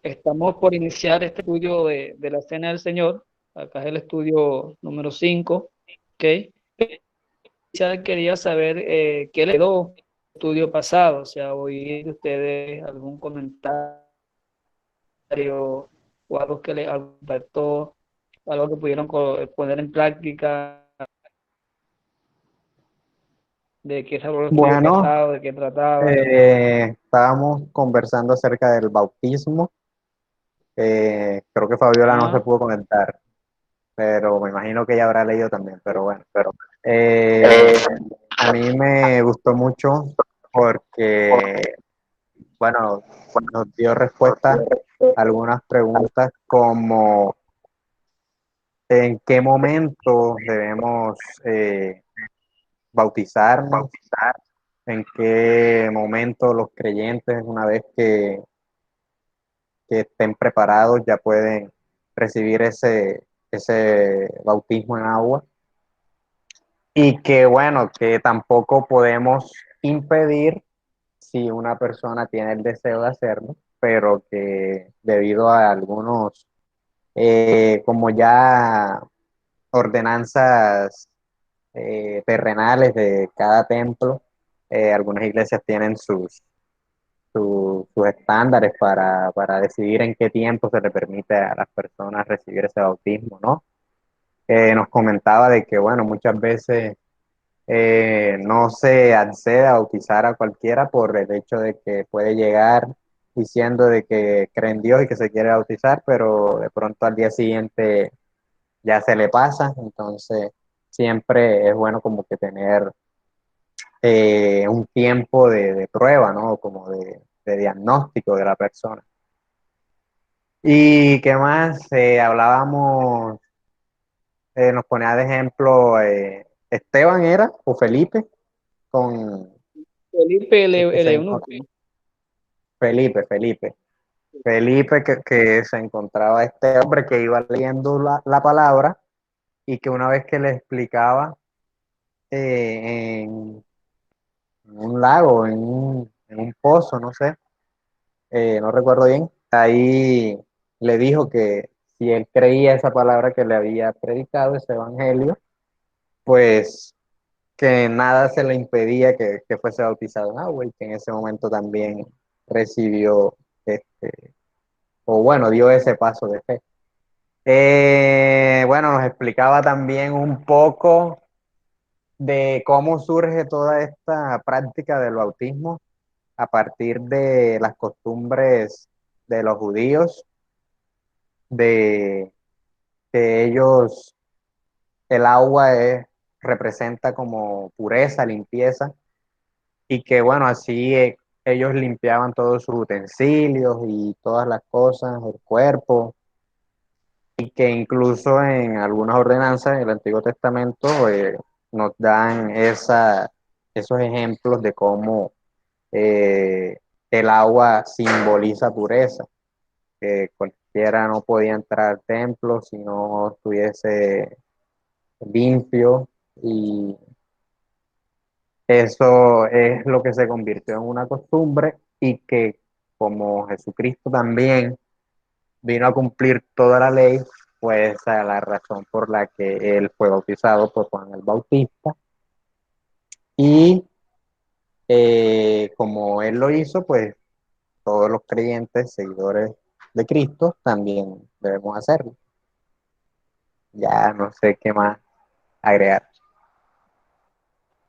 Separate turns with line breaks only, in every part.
Estamos por iniciar este estudio de la Cena del Señor. Acá es el estudio número 5. ¿Ok? Ya quería saber qué le quedó el estudio pasado, o sea, oír de ustedes algún comentario o algo que les impactó, algo que pudieron poner en práctica, de qué sabor el estudio
Bueno,
pasado, de qué trataba.
estábamos conversando acerca del bautismo. Creo que Fabiola no se
Ah,
pudo conectar, pero me imagino que ella habrá leído también. Pero bueno,
pero,
Eh,
eh,
a mí me gustó mucho porque, bueno, nos dio respuesta a algunas preguntas como en qué momento debemos bautizarnos, en qué momento los creyentes, una vez que estén preparados, ya pueden recibir ese bautismo en agua. Y que bueno, que tampoco podemos impedir si una persona tiene el deseo de hacerlo, pero que debido a algunos, como ya ordenanzas terrenales de cada templo, algunas iglesias tienen sus estándares para decidir en qué tiempo se le permite a las personas recibir ese bautismo, ¿no? Nos comentaba de que, bueno, muchas veces no se accede a bautizar a cualquiera por el hecho de que puede llegar diciendo de que cree en Dios y que se quiere bautizar, pero de pronto al día siguiente ya se le pasa, entonces siempre es bueno como que tener un tiempo de prueba, ¿no? Como de diagnóstico de la persona. ¿Y qué más? Hablábamos, nos ponía de ejemplo Esteban era, o Felipe, con
Felipe
que
el
se,
eunuco.
Felipe que se encontraba este hombre que iba leyendo la palabra y que una vez que le explicaba en un lago, en un pozo, no sé, no recuerdo bien, ahí le dijo que si él creía esa palabra que le había predicado, ese evangelio, pues que nada se le impedía que fuese bautizado en agua y que en ese momento también recibió, este, o bueno, dio ese paso de fe. Bueno, nos explicaba también un poco de cómo surge toda esta práctica del bautismo a partir de las costumbres de los judíos, de que ellos, el agua representa como pureza, limpieza, y que bueno, así ellos limpiaban todos sus utensilios y todas las cosas, el cuerpo, y que incluso en algunas ordenanzas del Antiguo Testamento nos dan esos ejemplos de cómo eh, el agua simboliza pureza, que cualquiera no podía entrar al templo si no estuviese limpio, y eso es lo que se convirtió en una costumbre y que como Jesucristo también vino a cumplir toda la ley, pues esa es la razón por la que él fue bautizado por Juan el Bautista. Y como él lo hizo, pues todos los creyentes, seguidores de Cristo, también debemos hacerlo. Ya no sé qué más agregar.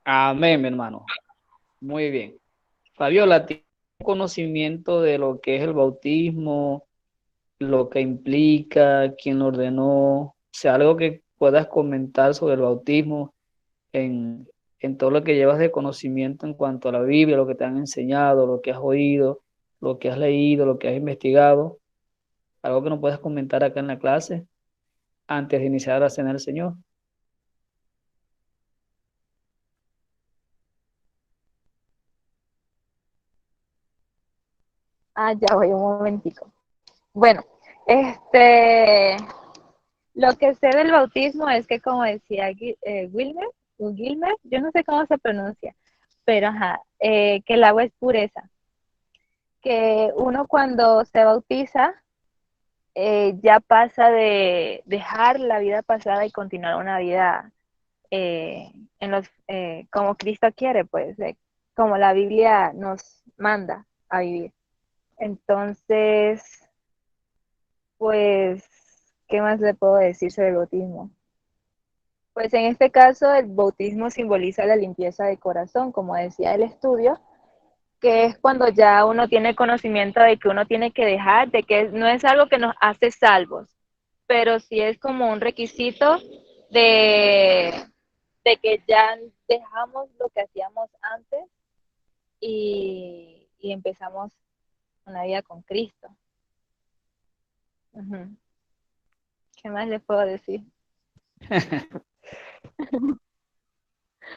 Amén, mi hermano. Muy bien. Fabiola, ¿tienes conocimiento de lo que es el bautismo, lo que implica, quién lo ordenó? O sea, algo que puedas comentar sobre el bautismo en, en todo lo que llevas de conocimiento en cuanto a la Biblia, lo que te han enseñado, lo que has oído, lo que has leído, lo que has investigado. Algo que nos puedas comentar acá en la clase antes de iniciar la cena del Señor.
Ah, ya voy un momentico. Bueno, lo que sé del bautismo es que, como decía Wilmer, o Gilmer, yo no sé cómo se pronuncia, pero ajá, que el agua es pureza. que uno cuando se bautiza ya pasa de dejar la vida pasada y continuar una vida como Cristo quiere, pues, como la Biblia nos manda a vivir. Entonces, pues, ¿qué más le puedo decir sobre el bautismo? Pues en este caso el bautismo simboliza la limpieza de corazón, como decía el estudio, que es cuando ya uno tiene conocimiento de que uno tiene que dejar, de que no es algo que nos hace salvos, pero sí es como un requisito de, de que ya dejamos lo que hacíamos antes y empezamos una vida con Cristo. Ujú. ¿Qué más les puedo decir?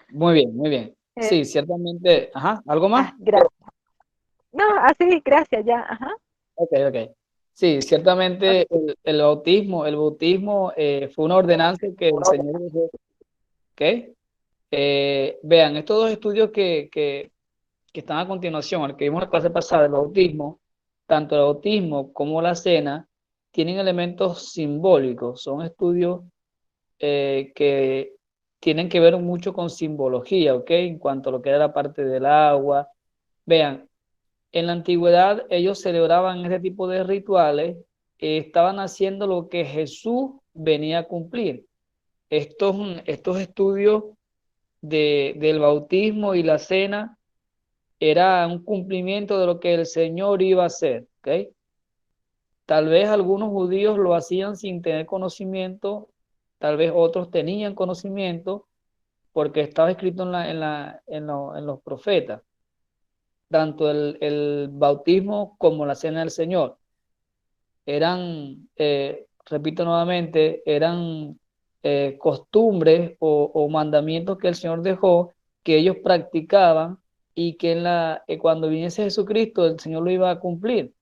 Muy bien, muy bien.
Eh,
Sí, ciertamente. Ajá, ¿algo más?
gracias. No, así, gracias, ya, ajá.
Ok, ok. Sí, ciertamente el bautismo fue una ordenanza que el Señor dejó. ¿Ok? Vean, estos dos estudios que están a continuación, el que vimos en la clase pasada, el bautismo, tanto el bautismo como la cena, tienen elementos simbólicos, son estudios que tienen que ver mucho con simbología, ¿ok? En cuanto a lo que era la parte del agua. Vean, en la antigüedad ellos celebraban este tipo de rituales, estaban haciendo lo que Jesús venía a cumplir. Estos estudios del bautismo y la cena era un cumplimiento de lo que el Señor iba a hacer, ¿ok? Tal vez algunos judíos lo hacían sin tener conocimiento, tal vez otros tenían conocimiento, porque estaba escrito en los profetas, tanto el bautismo como la cena del Señor. Eran, repito nuevamente, eran costumbres o mandamientos que el Señor dejó, que ellos practicaban y que cuando viniese Jesucristo el Señor lo iba a cumplir.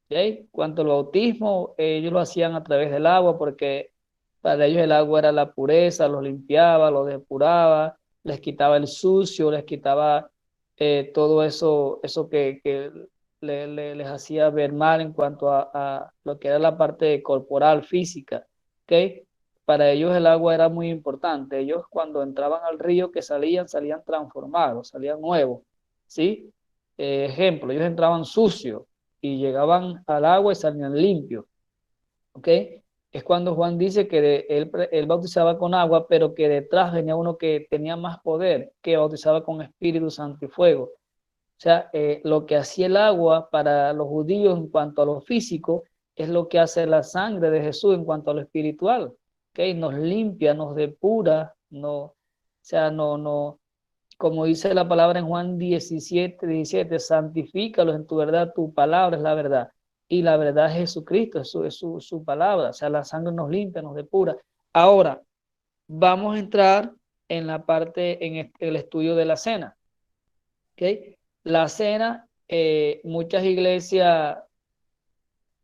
¿Ok? Cuanto al bautismo, ellos lo hacían a través del agua porque para ellos el agua era la pureza, los limpiaba, los depuraba, les quitaba el sucio, les quitaba todo eso que les hacía ver mal en cuanto a lo que era la parte corporal, física. ¿Ok? Para ellos el agua era muy importante. Ellos cuando entraban al río que salían transformados, salían nuevos. ¿Sí? Ejemplo, ellos entraban sucios y llegaban al agua y salían limpios. ¿Ok? Es cuando Juan dice que él bautizaba con agua, pero que detrás venía uno que tenía más poder, que bautizaba con Espíritu Santo y fuego. O sea, lo que hacía el agua para los judíos en cuanto a lo físico es lo que hace la sangre de Jesús en cuanto a lo espiritual. ¿Ok? Nos limpia, nos depura, no, o sea, no, como dice la palabra en Juan 17, santifícalos en tu verdad, tu palabra es la verdad. Y la verdad es Jesucristo, es su palabra. O sea, la sangre nos limpia, nos depura. Ahora, vamos a entrar en la parte, en el estudio de la cena. ¿Ok? La cena, muchas iglesias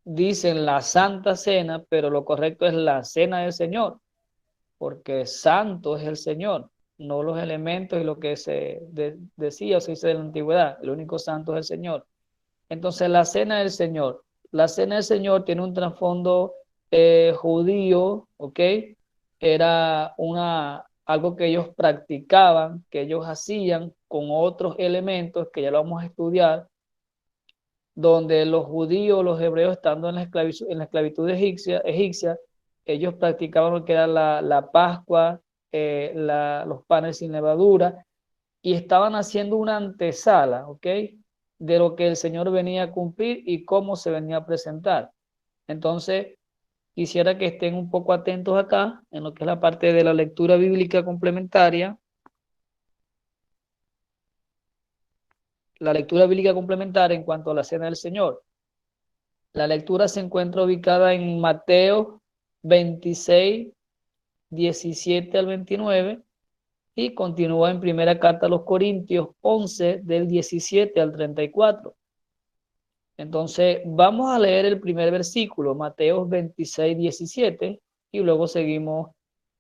dicen la Santa Cena, pero lo correcto es la Cena del Señor, porque santo es el Señor, no los elementos y lo que decía o se dice de la antigüedad, el único santo es el Señor. Entonces la cena del Señor, la cena del Señor tiene un trasfondo judío, ¿ok? Era algo que ellos practicaban, que ellos hacían con otros elementos que ya lo vamos a estudiar, donde los judíos, los hebreos, estando en la esclavitud egipcia, ellos practicaban lo que era la Pascua, los panes sin levadura, y estaban haciendo una antesala, ¿ok? De lo que el Señor venía a cumplir y cómo se venía a presentar. Entonces, quisiera que estén un poco atentos acá, en lo que es la parte de la lectura bíblica complementaria. La lectura bíblica complementaria en cuanto a la cena del Señor. La lectura se encuentra ubicada en Mateo 26, 17 al 29 y continúa en primera carta a los Corintios 11, del 17 al 34. Entonces, vamos a leer el primer versículo, Mateo 26, 17, y luego seguimos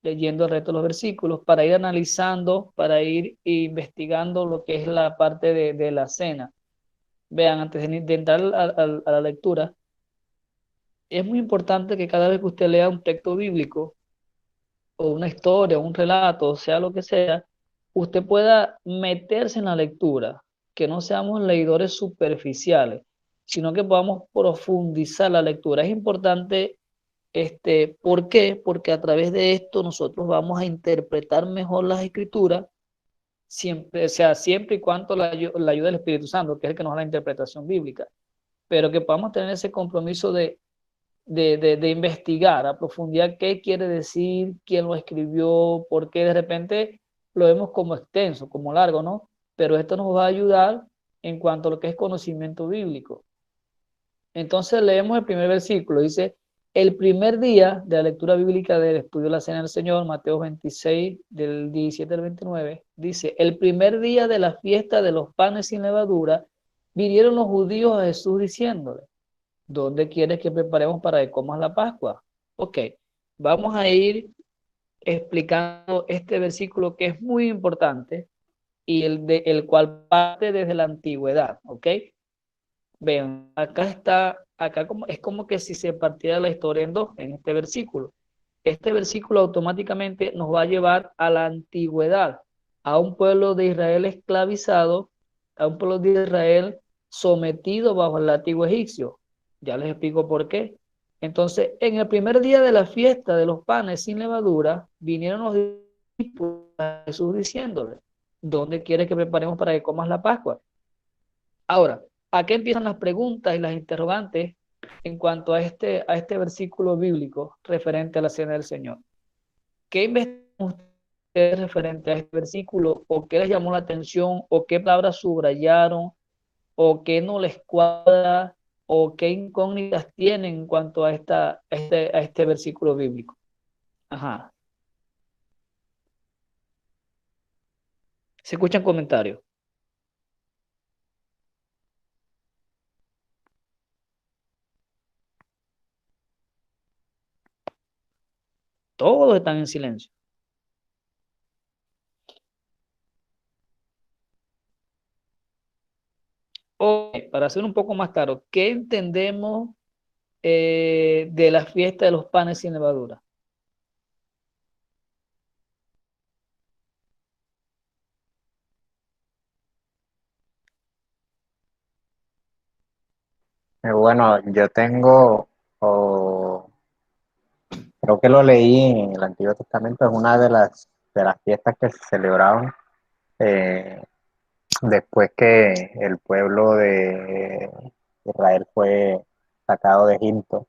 leyendo el resto de los versículos para ir analizando, para ir investigando lo que es la parte de la cena. Vean, antes de entrar a la lectura, es muy importante que cada vez que usted lea un texto bíblico, o una historia, un relato, sea lo que sea, usted pueda meterse en la lectura, que no seamos leidores superficiales, sino que podamos profundizar la lectura. Es importante, ¿por qué? Porque a través de esto nosotros vamos a interpretar mejor las escrituras, siempre, o sea, siempre y cuando la ayuda del Espíritu Santo, que es el que nos da la interpretación bíblica, pero que podamos tener ese compromiso de investigar a profundidad qué quiere decir, quién lo escribió, porque de repente lo vemos como extenso, como largo, ¿no? Pero esto nos va a ayudar en cuanto a lo que es conocimiento bíblico. Entonces leemos el primer versículo, dice, el primer día de la lectura bíblica del estudio de la Cena del Señor, Mateo 26, del 17 al 29, dice, el primer día de la fiesta de los panes sin levadura, vinieron los judíos a Jesús diciéndole, ¿dónde quieres que preparemos para que comas la Pascua? Ok, vamos a ir explicando este versículo que es muy importante y el cual parte desde la antigüedad, ¿ok? Ven, acá está, acá como, es como que si se partiera la historia en dos, en este versículo. Este versículo automáticamente nos va a llevar a la antigüedad, a un pueblo de Israel esclavizado, a un pueblo de Israel sometido bajo el látigo egipcio. Ya les explico por qué. Entonces, en el primer día de la fiesta de los panes sin levadura, vinieron los discípulos a Jesús diciéndole, ¿dónde quieres que preparemos para que comas la Pascua? Ahora, aquí empiezan las preguntas y las interrogantes en cuanto a este versículo bíblico referente a la cena del Señor. ¿Qué investigan ustedes referente a este versículo? ¿O qué les llamó la atención? ¿O qué palabras subrayaron? ¿O qué no les cuadra? ¿O qué incógnitas tienen en cuanto a, a este versículo bíblico? Ajá. ¿Se escuchan comentarios? Todos están en silencio. O, para hacer un poco más claro, ¿qué entendemos de la fiesta de los panes sin levadura?
Bueno, yo tengo, o creo que lo leí en el Antiguo Testamento, es una de las fiestas que se celebraban eh, después que el pueblo de Israel fue sacado de Egipto.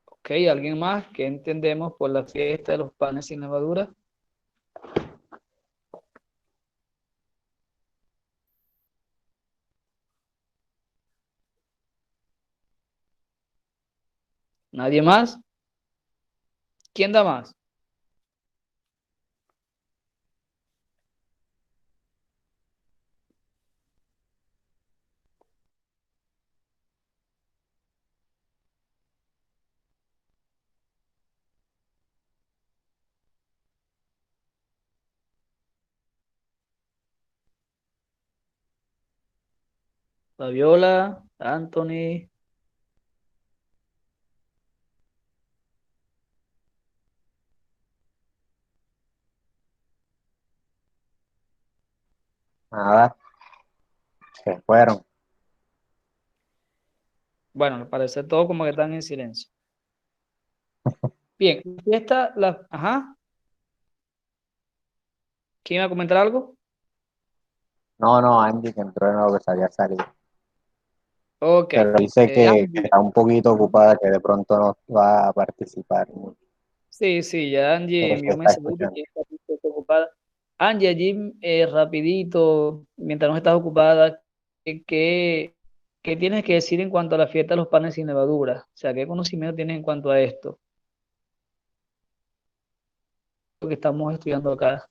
Ok, ¿alguien más? ¿Qué entendemos por la fiesta de los panes sin levadura? ¿Nadie más? ¿Quién da más? Fabiola, Anthony.
Nada, se fueron.
Bueno, al parecer todos como que están en silencio. Bien, la fiesta, ajá, ¿quién iba a comentar algo?
No, no, Angie, que entró de nuevo, que se había salido.
Ok,
Pero dice que
Angie.
está un poquito ocupada, que de pronto no va a participar mucho,
Sí, sí, ya Angie
pero sí
envió un
está
mensajito
escuchando.
que está un poco ocupada. Angie, allí rapidito, mientras no estás ocupada, ¿qué, qué tienes que decir en cuanto a la fiesta de los panes sin levadura? O sea, ¿qué conocimiento tienes en cuanto a esto? Lo que estamos estudiando acá.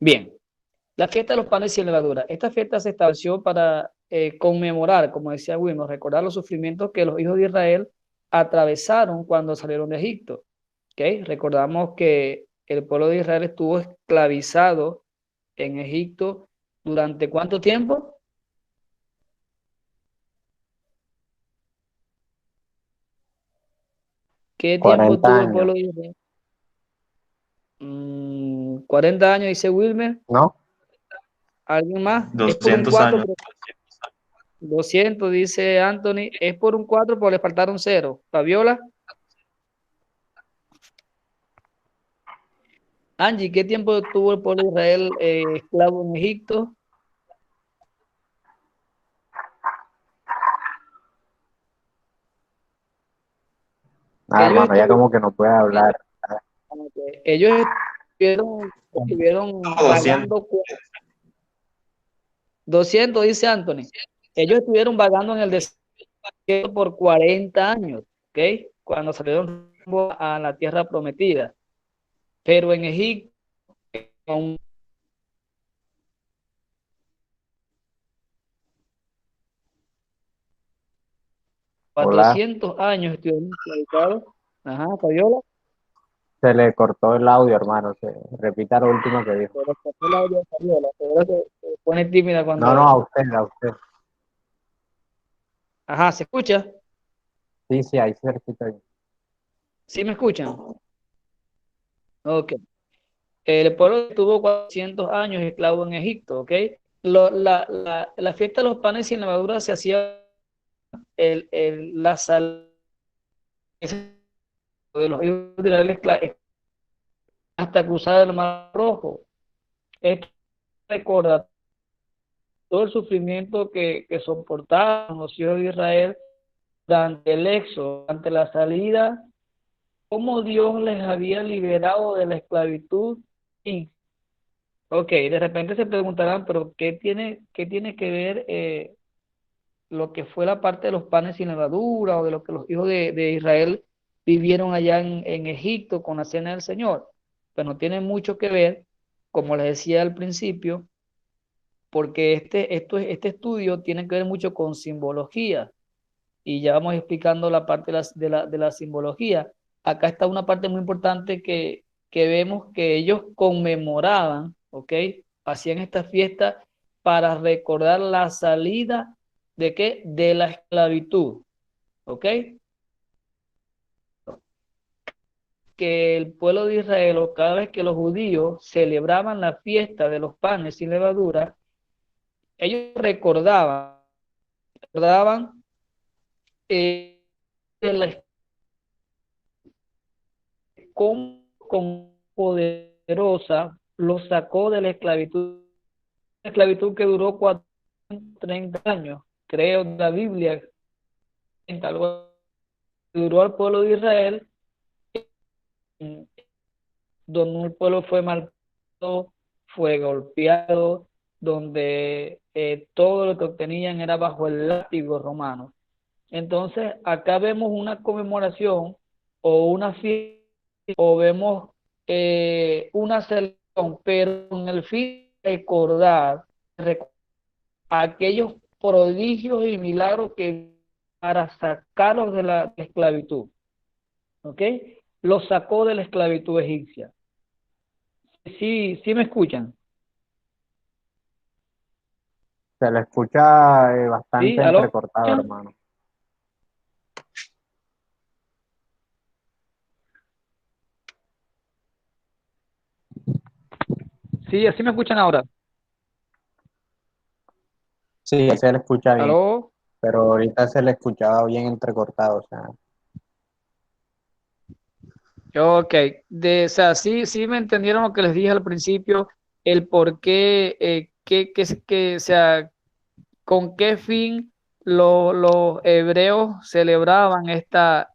Bien, la fiesta de los panes sin levadura. Esta fiesta se estableció para conmemorar, como decía Wilmer, recordar los sufrimientos que los hijos de Israel atravesaron cuando salieron de Egipto. ¿Okay? Recordamos que el pueblo de Israel estuvo esclavizado en Egipto durante ¿cuánto tiempo? ¿Qué tiempo
40
tuvo el
años,
pueblo de Israel? 40 años, dice Wilmer.
¿no?
¿Alguien más? Es por un
200
4,
años.
200, dice Anthony. Es por un 4, pero le faltaron 0. Fabiola. Angie, ¿qué tiempo tuvo el pueblo de Israel esclavo en Egipto?
Ah,
Ellos
hermano, ya
estuvieron,
como que no puede hablar.
ellos estuvieron
200.
vagando 200, dice Anthony. Ellos estuvieron vagando en el desierto por 40 años, ¿ok? Cuando salieron a la tierra prometida. Pero en Egipto, con
Hola,
400 años estuvieron esclavizados. Ajá, Fabiola.
se le cortó el audio, hermano. Repita lo último que dijo.
Pero sacó el audio de Fabiola. Fabiola se pone tímida
No, no,
cuando...
a usted, a usted.
Ajá, ¿se escucha?
Sí, sí, ahí se repita bien.
¿Sí me escuchan? Ok. El pueblo estuvo 400 años esclavo en Egipto, ¿ok? La fiesta de los panes sin levadura se hacía la sal de los hijos de Israel hasta cruzar el Mar Rojo. Esto recuerda todo el sufrimiento que soportaron los hijos de Israel durante el éxodo, durante la salida, cómo Dios les había liberado de la esclavitud. Y, ok, de repente se preguntarán, pero qué tiene que ver lo que fue la parte de los panes sin levadura o de lo que los hijos de Israel vivieron allá en Egipto con la cena del Señor? Pues no tiene mucho que ver, como les decía al principio, porque este estudio tiene que ver mucho con simbología y ya vamos explicando la parte de la simbología. Acá está una parte muy importante que vemos que ellos conmemoraban, ¿ok? Hacían esta fiesta para recordar la salida de qué? De la esclavitud, ¿ok? Que el pueblo de Israel, o cada vez que los judíos celebraban la fiesta de los panes sin levadura, ellos recordaban de la con poderosa los sacó de la esclavitud que duró 30 años, creo en la Biblia, algo que duró al pueblo de Israel, donde el pueblo fue maltratado, fue golpeado, donde todo lo que obtenían era bajo el látigo romano. Entonces, acá vemos una conmemoración o una fiesta o vemos una celebración, pero con el fin de recordar aquellos prodigios y milagros que para sacarlos de la esclavitud, ¿ok? Los sacó de la esclavitud egipcia. Sí, sí me escuchan.
Se le escucha
¿Sí?
bastante
¿Aló?
entrecortado, hermano.
Sí, así me escuchan ahora.
Sí, ahí se le escucha bien,
¿Aló?
pero ahorita se le escuchaba bien entrecortado, o sea,
Ok, o sea, sí, sí me entendieron lo que les dije al principio, el por qué, o sea, con qué fin los hebreos celebraban esta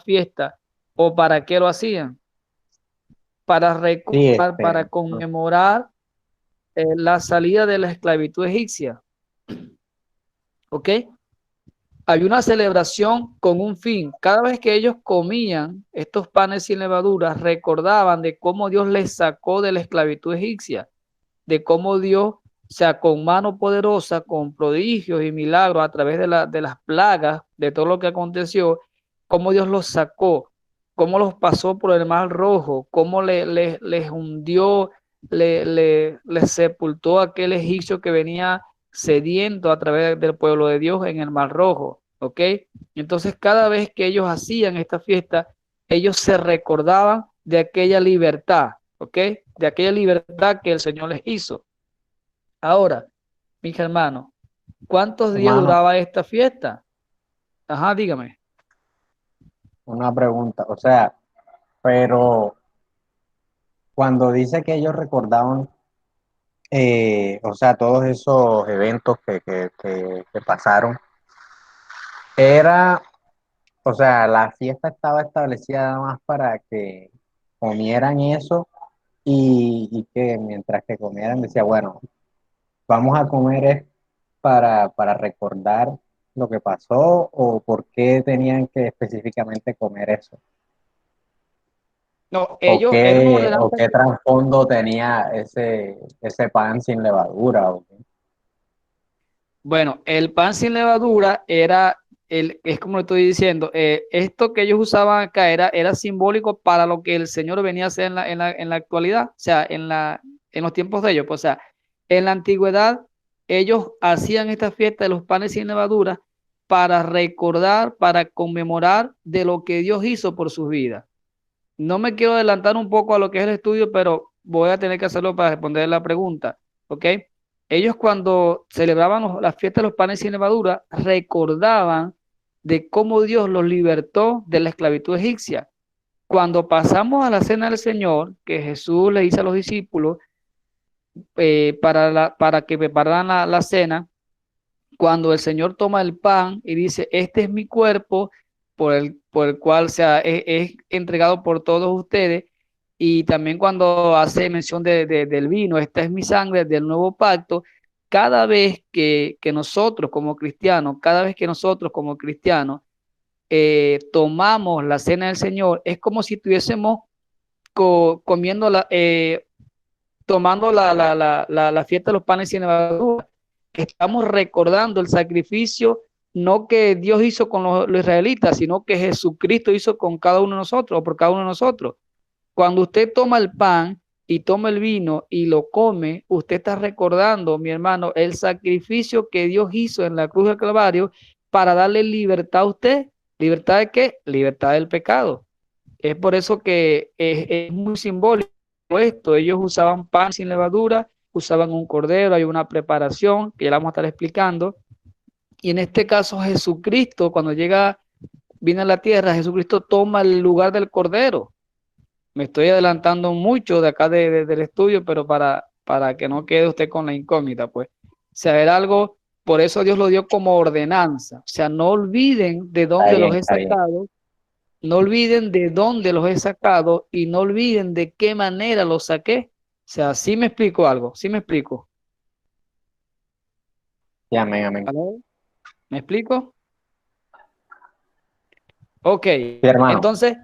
fiesta o para qué lo hacían. Para
sí,
recordar, para conmemorar la salida de la esclavitud egipcia. ¿Ok? Había una celebración con un fin. Cada vez que ellos comían estos panes sin levadura, recordaban de cómo Dios les sacó de la esclavitud egipcia, de cómo Dios, o sea, con mano poderosa, con prodigios y milagros a través de las plagas, de todo lo que aconteció, cómo Dios los sacó, cómo los pasó por el mar rojo, cómo les hundió, les sepultó a aquel egipcio que venía sediento a través del pueblo de Dios en el mar rojo, ¿ok? Entonces cada vez que ellos hacían esta fiesta, ellos se recordaban de aquella libertad, ¿ok? De aquella libertad que el Señor les hizo. Ahora, mis hermanos, ¿cuántos días
Hermano,
duraba esta fiesta? Ajá, dígame.
una pregunta, o sea, pero cuando dice que ellos recordaban, o sea, todos esos eventos que pasaron, era, o sea, la fiesta estaba establecida nada más para que comieran eso y que mientras que comieran decía, bueno, vamos a comer es para recordar lo que pasó o por qué tenían que específicamente comer eso.
No, ellos, era una
O
ordenanza.
qué trasfondo tenía ese pan sin levadura.
Bueno, el pan sin levadura era, es como le estoy diciendo, esto que ellos usaban acá era simbólico para lo que el Señor venía a hacer en la actualidad, o sea, en los tiempos de ellos. Pues, o sea, en la antigüedad, ellos hacían esta fiesta de los panes sin levadura para recordar, para conmemorar de lo que Dios hizo por sus vidas. No me quiero adelantar un poco a lo que es el estudio, pero voy a tener que hacerlo para responder la pregunta, ¿ok? Ellos cuando celebraban las fiestas de los panes sin levadura, recordaban de cómo Dios los libertó de la esclavitud egipcia. Cuando pasamos a la cena del Señor, que Jesús le dice a los discípulos para que prepararan la cena, cuando el Señor toma el pan y dice, este es mi cuerpo por el cual es entregado por todos ustedes, y también cuando hace mención del vino, esta es mi sangre del nuevo pacto, cada vez que nosotros como cristianos, cada vez que nosotros como cristianos tomamos la cena del Señor, es como si estuviésemos comiendo tomando la fiesta de los panes sin levadura. Estamos recordando el sacrificio no que Dios hizo con los israelitas, sino que Jesucristo hizo con cada uno de nosotros, o por cada uno de nosotros. Cuando usted toma el pan y toma el vino y lo come, usted está recordando, mi hermano, el sacrificio que Dios hizo en la cruz del Calvario para darle libertad a usted. ¿Libertad de qué? Libertad del pecado. Es por eso que es muy simbólico esto. Ellos usaban pan sin levadura, usaban un cordero, hay una preparación que ya la vamos a estar explicando. Y en este caso Jesucristo, cuando viene a la tierra, Jesucristo toma el lugar del cordero. Me estoy adelantando mucho de acá del estudio, pero para que no quede usted con la incógnita, pues. O sea, era algo, por eso Dios lo dio como ordenanza. O sea, no olviden de
Está
dónde
bien,
los he
está bien.
sacado, no olviden de dónde los he sacado y no olviden de qué manera los saqué. O sea, sí me explico algo, sí me explico.
Sí, amén, amén.
¿Aló? ¿Me explico? Ok,
Sí, hermano.
entonces,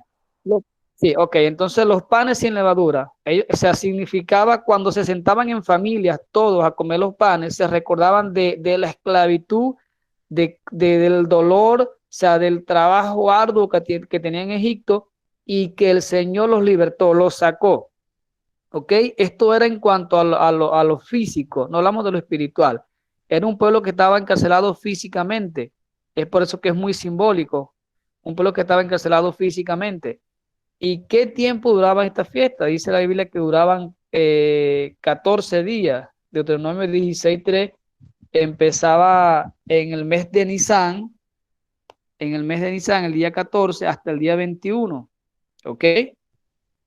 lo- sí, ok, entonces los panes sin levadura, o sea, significaba cuando se sentaban en familias todos a comer los panes, se recordaban de la esclavitud, del dolor, o sea, del trabajo arduo que tenían en Egipto y que el Señor los libertó, los sacó. ¿Ok? Esto era en cuanto a lo físico, no hablamos de lo espiritual. Era un pueblo que estaba encarcelado físicamente, es por eso que es muy simbólico, un pueblo que estaba encarcelado físicamente. ¿Y qué tiempo duraba esta fiesta? Dice la Biblia que duraban 14 días. Deuteronomio 16:3 empezaba en el mes de Nisan, el día 14 hasta el día 21. ¿Ok?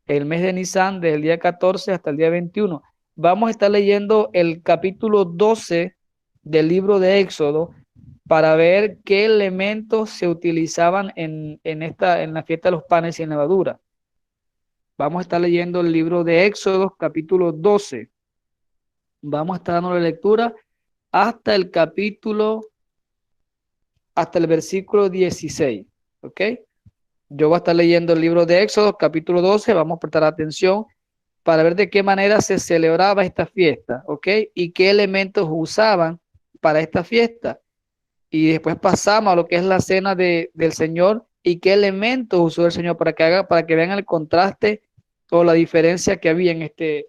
El mes de Nisan, desde el día 14 hasta el día 21. Vamos a estar leyendo el capítulo 12 del libro de Éxodo para ver qué elementos se utilizaban en la fiesta de los panes sin levadura. Vamos a estar leyendo el libro de Éxodo, capítulo 12. Vamos a estar dando la lectura hasta el capítulo, hasta el versículo 16, ¿ok? Yo voy a estar leyendo el libro de Éxodo, capítulo 12, vamos a prestar atención para ver de qué manera se celebraba esta fiesta, ¿ok? Y qué elementos usaban para esta fiesta. Y después pasamos a lo que es la cena del Señor y qué elementos usó el Señor para que vean el contraste o la diferencia que había en este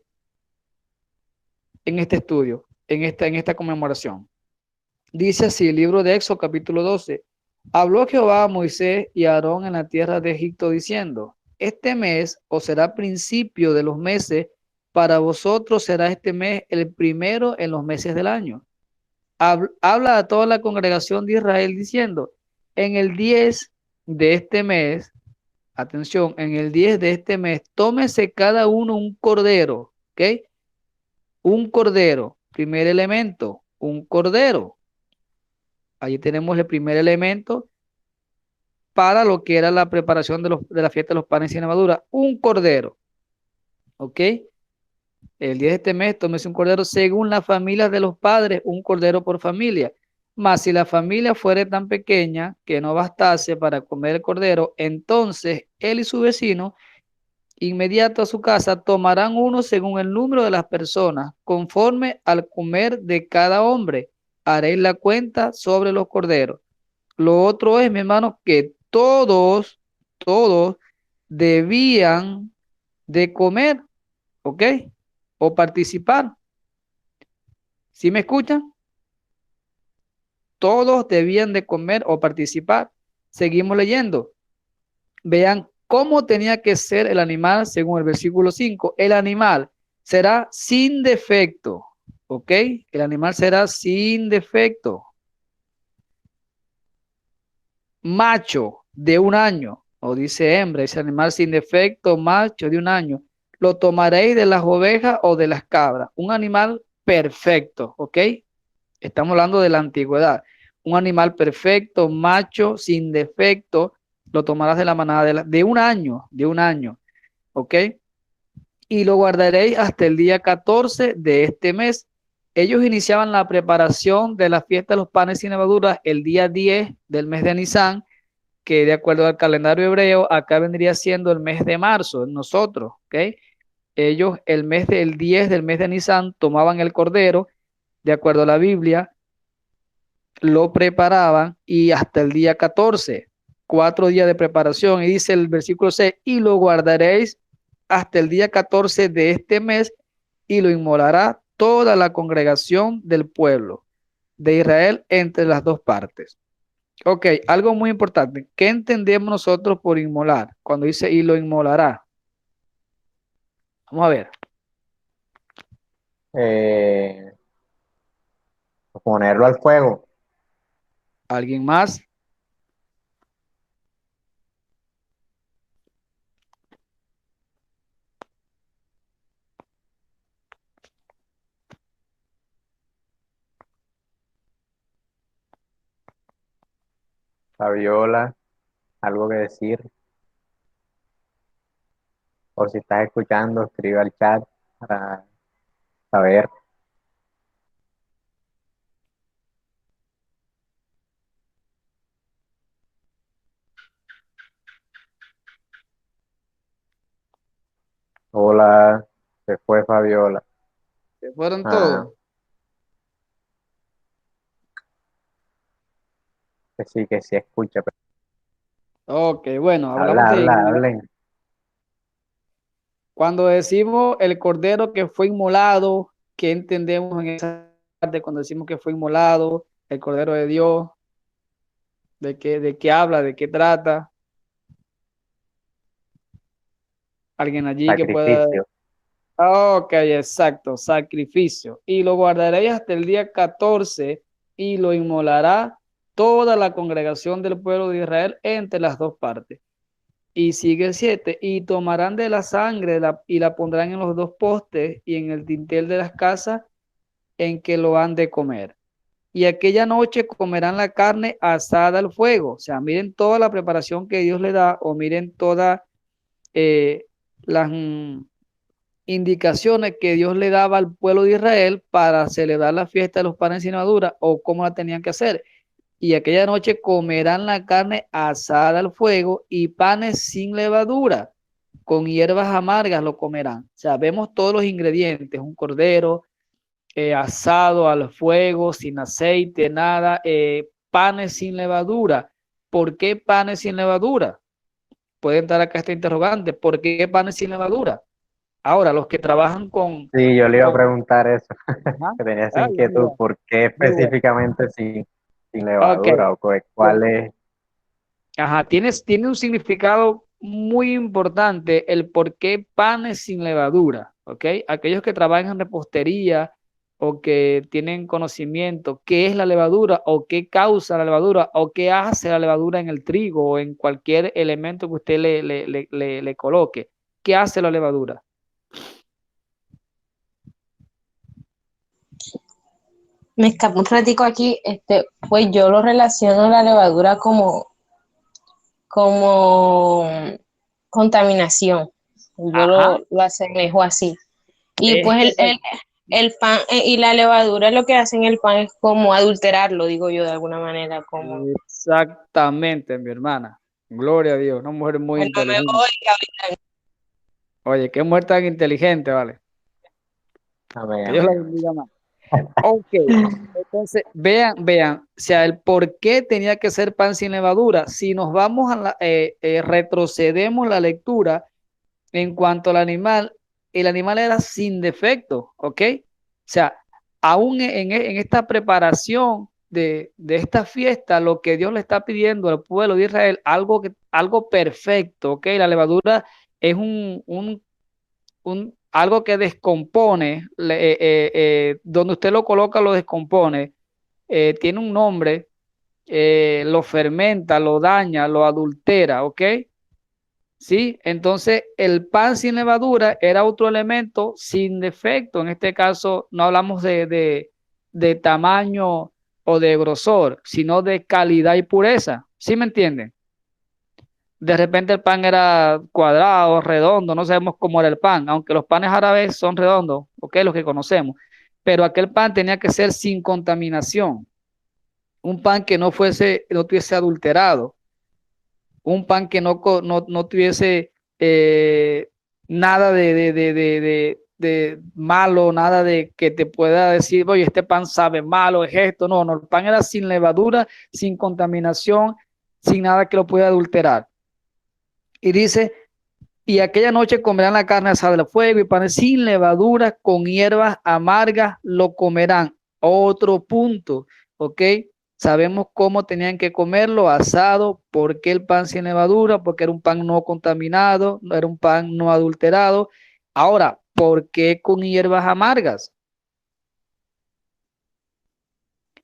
estudio, en esta conmemoración. Dice así el libro de Éxodo capítulo 12. Habló Jehová a Moisés y a Aarón en la tierra de Egipto diciendo, este mes os será principio de los meses, para vosotros será este mes el primero en los meses del año. Habla a toda la congregación de Israel diciendo, en el 10 de este mes, atención, en el 10 de este mes, tómese cada uno un cordero, ¿ok? Un cordero, primer elemento, un cordero. Allí tenemos el primer elemento para lo que era la preparación de la fiesta de los panes sin levadura, un cordero, ¿ok? El día de este mes tómese un cordero según las familias de los padres, un cordero por familia. Mas si la familia fuere tan pequeña que no bastase para comer el cordero, entonces él y su vecino, inmediato a su casa, tomarán uno según el número de las personas, conforme al comer de cada hombre. Haréis la cuenta sobre los corderos. Lo otro es, mi hermano, que todos debían de comer, ¿ok? O participar. ¿Sí me escuchan? Todos debían de comer o participar. Seguimos leyendo. Vean cómo tenía que ser el animal según el versículo 5. El animal será sin defecto, ¿ok? El animal será sin defecto. Macho de un año, o dice hembra, ese animal sin defecto, macho de un año, lo tomaréis de las ovejas o de las cabras, un animal perfecto, ¿ok? Estamos hablando de la antigüedad, un animal perfecto, macho, sin defecto, lo tomarás de la manada de un año, ¿ok? Y lo guardaréis hasta el día 14 de este mes. Ellos iniciaban la preparación de la fiesta de los panes sin levadura el día 10 del mes de Nisan, que de acuerdo al calendario hebreo, acá vendría siendo el mes de marzo, nosotros, ¿ok? Ellos el 10 del mes de Nisan tomaban el cordero, de acuerdo a la Biblia, lo preparaban y hasta el día 14, 4 días de preparación, y dice el versículo 6, y lo guardaréis hasta el día 14 de este mes y lo inmolará toda la congregación del pueblo de Israel entre las dos partes. Ok, algo muy importante. ¿Qué entendemos nosotros por inmolar? Cuando dice y lo inmolará. Vamos a ver.
Eh, Ponerlo al fuego.
¿Alguien más?
Fabiola, algo que decir. O si estás escuchando, escribe al chat para saber. Hola, se fue Fabiola.
¿Se fueron
Ah,
todos?
que sí escucha. Pero
Ok, bueno, hablamos
habla,
de
habla,
inmolar.
hablen.
Cuando decimos el cordero que fue inmolado, ¿qué entendemos en esa parte cuando decimos que fue inmolado? El cordero de Dios, de qué habla, de qué trata? ¿Alguien allí que pueda?
Sacrificio.
Ok, exacto, sacrificio. Y lo guardaréis hasta el día 14 y lo inmolará toda la congregación del pueblo de Israel entre las dos partes. Y sigue el 7, y tomarán de la sangre y la pondrán en los dos postes y en el dintel de las casas en que lo han de comer. Y aquella noche comerán la carne asada al fuego. O sea, miren toda la preparación que Dios le da, o miren todas las indicaciones que Dios le daba al pueblo de Israel para celebrar la fiesta de los panes sin levadura o cómo la tenían que hacer. y aquella noche comerán la carne asada al fuego y panes sin levadura, con hierbas amargas lo comerán. O sea, vemos todos los ingredientes, un cordero asado al fuego, sin aceite, nada, panes sin levadura. ¿Por qué panes sin levadura? Puede entrar acá esta interrogante, ¿por qué panes sin levadura? Ahora, los que trabajan
Sí, yo le iba a
con
preguntar eso,
ajá,
que tenía esa
ah, ya,
inquietud,
mira,
¿por qué
muy bueno.
específicamente sin
Ok,
levadura? ¿Cuál
bueno,
es?
ajá, tiene un significado muy importante el por qué panes sin levadura, ¿ok? Aquellos que trabajan en repostería o que tienen conocimiento qué es la levadura o qué causa la levadura o qué hace la levadura en el trigo o en cualquier elemento que usted le coloque. ¿Qué hace la levadura?
Me escapó un ratico aquí, pues yo lo relaciono la levadura como contaminación. Yo
Ajá,
lo asemejo así. Y
es
pues
correcto.
el pan y la levadura lo que hacen el pan es como adulterarlo, digo yo de alguna manera, como,
Exactamente, mi hermana. Gloria a Dios, una mujer muy
bueno, me
inteligente.
voy, que ahorita
Oye, qué mujer tan inteligente, vale.
Amén,
Que Dios la
amén, amén.
bendiga más. Ok, entonces vean, o sea, el por qué tenía que ser pan sin levadura. Si nos vamos retrocedemos la lectura en cuanto al animal, el animal era sin defecto, ¿ok? O sea, aún en esta preparación de esta fiesta, lo que Dios le está pidiendo al pueblo de Israel, algo perfecto, ¿ok? La levadura es algo que descompone, donde usted lo coloca, lo descompone, tiene un nombre, lo fermenta, lo daña, lo adultera, ¿ok? Sí, entonces el pan sin levadura era otro elemento sin defecto. En este caso no hablamos de tamaño o de grosor, sino de calidad y pureza. ¿Sí me entienden? De repente el pan era cuadrado, redondo, no sabemos cómo era el pan, aunque los panes árabes son redondos, ok, los que conocemos, pero aquel pan tenía que ser sin contaminación, un pan que no tuviese adulterado, un pan que no tuviese eh, nada de malo, nada de que te pueda decir, oye, este pan sabe malo, es esto, no, el pan era sin levadura, sin contaminación, sin nada que lo pueda adulterar. Y dice, y aquella noche comerán la carne asada al fuego y panes sin levadura, con hierbas amargas lo comerán. Otro punto, ¿ok? Sabemos cómo tenían que comerlo, asado, ¿por qué el pan sin levadura? Porque era un pan no contaminado, no era un pan no adulterado. Ahora, ¿por qué con hierbas amargas?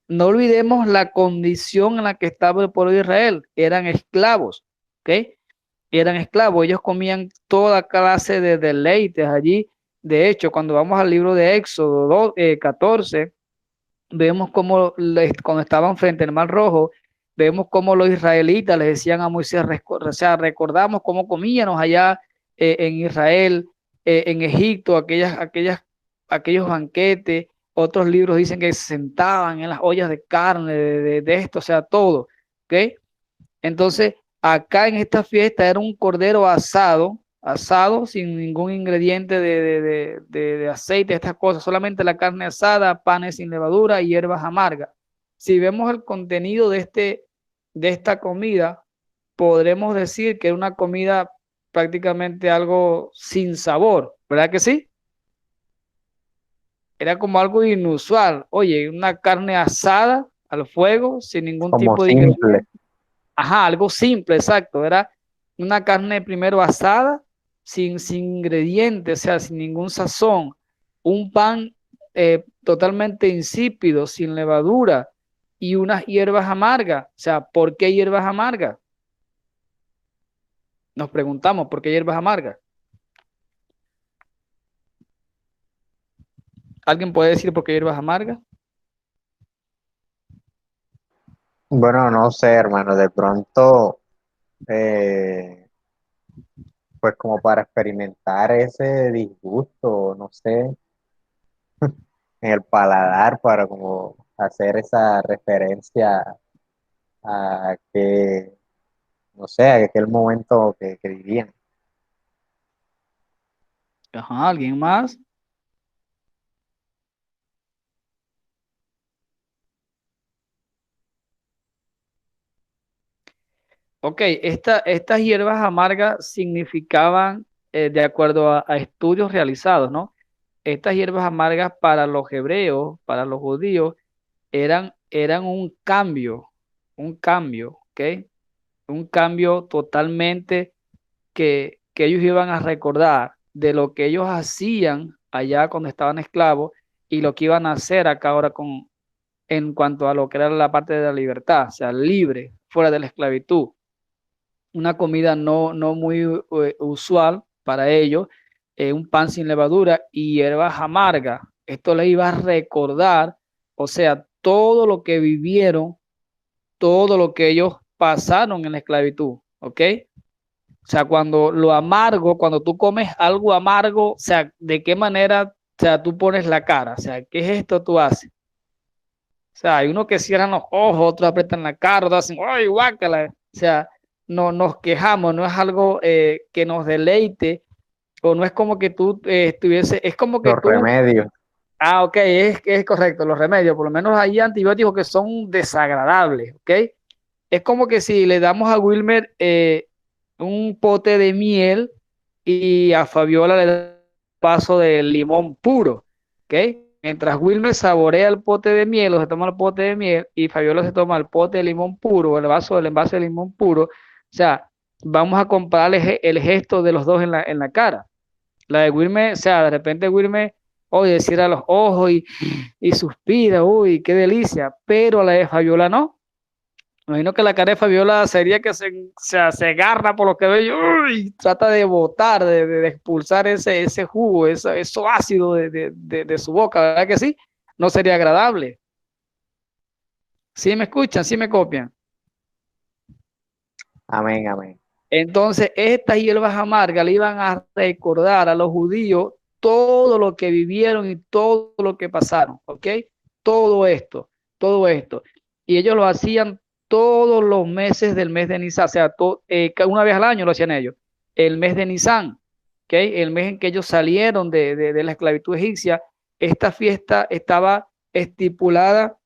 No olvidemos la condición en la que estaba el pueblo de Israel, eran esclavos, ¿ok? Eran esclavos, ellos comían toda clase de deleites allí. De hecho, cuando vamos al libro de Éxodo 14, vemos cómo cuando estaban frente al Mar Rojo, vemos cómo los israelitas les decían a Moisés, o sea, recordamos cómo comíamos allá en Israel, en Egipto, aquellos banquetes. Otros libros dicen que se sentaban en las ollas de carne, de esto, o sea, todo. ¿Ok? Entonces, acá en esta fiesta era un cordero asado sin ningún ingrediente de aceite, estas cosas, solamente la carne asada, panes sin levadura y hierbas amargas. Si vemos el contenido de esta comida, podremos decir que era una comida prácticamente algo sin sabor, ¿verdad que sí? Era como algo inusual. Oye, una carne asada al fuego sin ningún
Como
tipo de
simple.
ingrediente. Ajá, algo simple, exacto. Era una carne primero asada, sin ingredientes, o sea, sin ningún sazón. Un pan totalmente insípido, sin levadura y unas hierbas amargas. O sea, ¿por qué hierbas amargas? Nos preguntamos, ¿por qué hierbas amargas? ¿Alguien puede decir por qué hierbas amargas?
Bueno, no sé, hermano, de pronto, eh, pues como para experimentar ese disgusto, no sé, en el paladar, para como hacer esa referencia a que, no sé, a aquel momento que vivían.
Ajá, ¿alguien más? Ok, estas hierbas amargas significaban, de acuerdo a estudios realizados, ¿no? Estas hierbas amargas para los hebreos, para los judíos, eran un cambio, ¿ok? Un cambio totalmente que ellos iban a recordar de lo que ellos hacían allá cuando estaban esclavos y lo que iban a hacer acá ahora en cuanto a lo que era la parte de la libertad, o sea, libre, fuera de la esclavitud. Una comida no muy usual para ellos, un pan sin levadura y hierbas amargas. Esto les iba a recordar, o sea, todo lo que vivieron, todo lo que ellos pasaron en la esclavitud, ¿ok? O sea, cuando lo amargo, cuando tú comes algo amargo, o sea, ¿de qué manera, o sea, tú pones la cara? O sea, ¿qué gesto tú haces? O sea, hay unos que cierran los ojos, otros apretan la cara, otros hacen, ¡ay, guácala! O sea, no nos quejamos, no es algo que nos deleite, o no es como que tú estuviese, es como que
Los
tú,
remedios.
ok, es correcto, los remedios, por lo menos hay antibióticos que son desagradables, ¿ok? Es como que si le damos a Wilmer un pote de miel y a Fabiola le da un vaso de limón puro, ¿ok? Mientras Wilmer saborea el pote de miel o se toma el pote de miel y Fabiola se toma el pote de limón puro, el envase de limón puro, o sea, vamos a comparar el gesto de los dos en la cara. La de Wilmer, o sea, de repente Wilmer, oye, cierra los ojos y suspira, uy, qué delicia, pero la de Fabiola no. Imagino que la cara de Fabiola sería que se agarra por lo que ve y trata de botar, de expulsar ese jugo, eso ácido de su boca, ¿verdad que sí? No sería agradable. ¿Sí me escuchan? ¿Sí me copian?
Amén, amén.
Entonces, estas hierbas amargas le iban a recordar a los judíos todo lo que vivieron y todo lo que pasaron, ¿ok? Todo esto, todo esto. Y ellos lo hacían todos los meses del mes de Nisan, o sea, una vez al año lo hacían ellos. El mes de Nisan, ¿ok? El mes en que ellos salieron de la esclavitud egipcia, esta fiesta estaba estipulada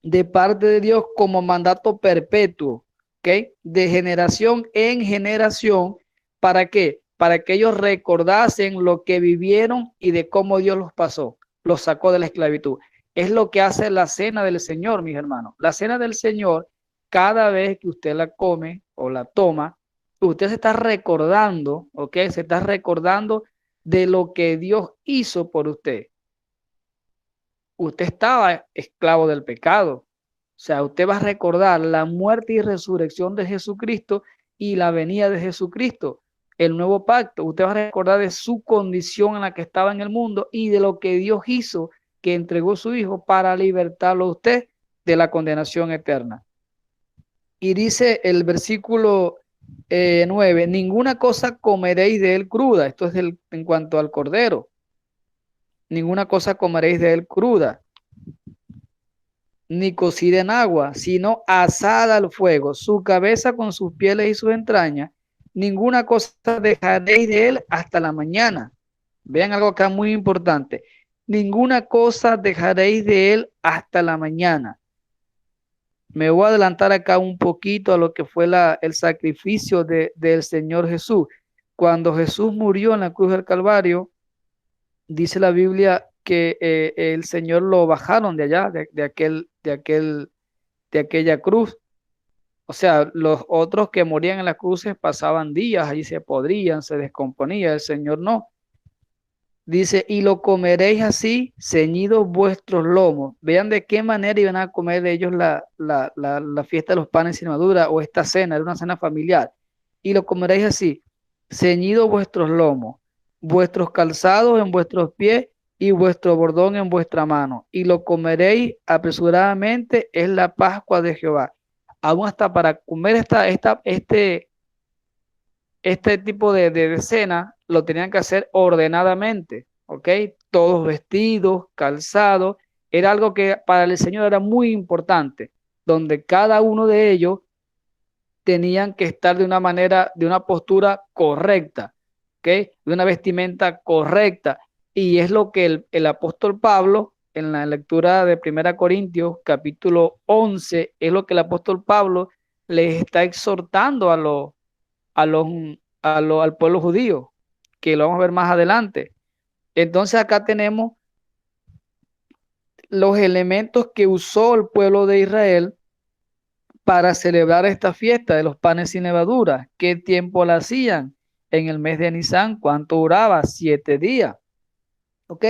de parte de Dios como mandato perpetuo, ¿ok? De generación en generación. ¿Para qué? Para que ellos recordasen lo que vivieron y de cómo Dios los pasó, los sacó de la esclavitud. Es lo que hace la cena del Señor, mis hermanos. La cena del Señor, cada vez que usted la come o la toma, usted se está recordando, ¿ok? Se está recordando de lo que Dios hizo por usted. Usted estaba esclavo del pecado. O sea, usted va a recordar la muerte y resurrección de Jesucristo y la venida de Jesucristo, el nuevo pacto. Usted va a recordar de su condición en la que estaba en el mundo y de lo que Dios hizo, que entregó su Hijo para libertarlo a usted de la condenación eterna. Y dice el versículo 9, ninguna cosa comeréis de él cruda. Esto es en cuanto al cordero. Ninguna cosa comeréis de él cruda ni cocida en agua, sino asada al fuego, su cabeza con sus pieles y sus entrañas. Ninguna cosa dejaréis de él hasta la mañana. Vean algo acá muy importante. Ninguna cosa dejaréis de él hasta la mañana. Me voy a adelantar acá un poquito a lo que fue el sacrificio del Señor Jesús. Cuando Jesús murió en la cruz del Calvario, dice la Biblia que el Señor lo bajaron de allá, de aquella cruz. O sea, los otros que morían en las cruces pasaban días, allí se podrían, se descomponía, el Señor no. Dice, y lo comeréis así, ceñidos vuestros lomos. Vean de qué manera iban a comer ellos la fiesta de los panes sin levadura o esta cena, era una cena familiar. Y lo comeréis así, ceñidos vuestros lomos, vuestros calzados en vuestros pies y vuestro bordón en vuestra mano. Y lo comeréis apresuradamente, es la Pascua de Jehová. Aún hasta para comer este tipo de cena lo tenían que hacer ordenadamente, ¿ok? Todos vestidos, calzados, era algo que para el Señor era muy importante. donde cada uno de ellos tenían que estar de una manera, de una postura correcta, ¿ok? De una vestimenta correcta. Y es lo que el apóstol Pablo, en la lectura de 1 Corintios, capítulo 11, es lo que el apóstol Pablo les está exhortando a los, al pueblo judío, que lo vamos a ver más adelante. Entonces acá tenemos los elementos que usó el pueblo de Israel para celebrar esta fiesta de los panes sin levadura. ¿Qué tiempo la hacían? En el mes de Nisan. ¿Cuánto duraba? 7 días. ¿Ok?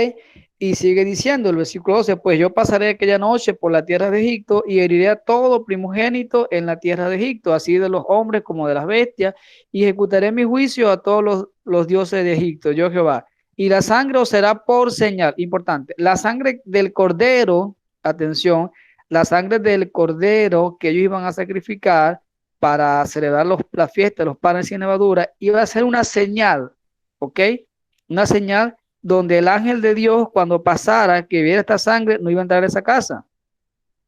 Y sigue diciendo el versículo 12, pues yo pasaré aquella noche por la tierra de Egipto y heriré a todo primogénito en la tierra de Egipto, así de los hombres como de las bestias, y ejecutaré mi juicio a todos los dioses de Egipto, yo Jehová. Y la sangre os será por señal, importante, la sangre del cordero, atención, la sangre del cordero que ellos iban a sacrificar para celebrar la fiesta de los panes sin levadura, iba a ser una señal, ¿ok? Una señal donde el ángel de Dios, cuando pasara, que viera esta sangre, no iba a entrar a esa casa,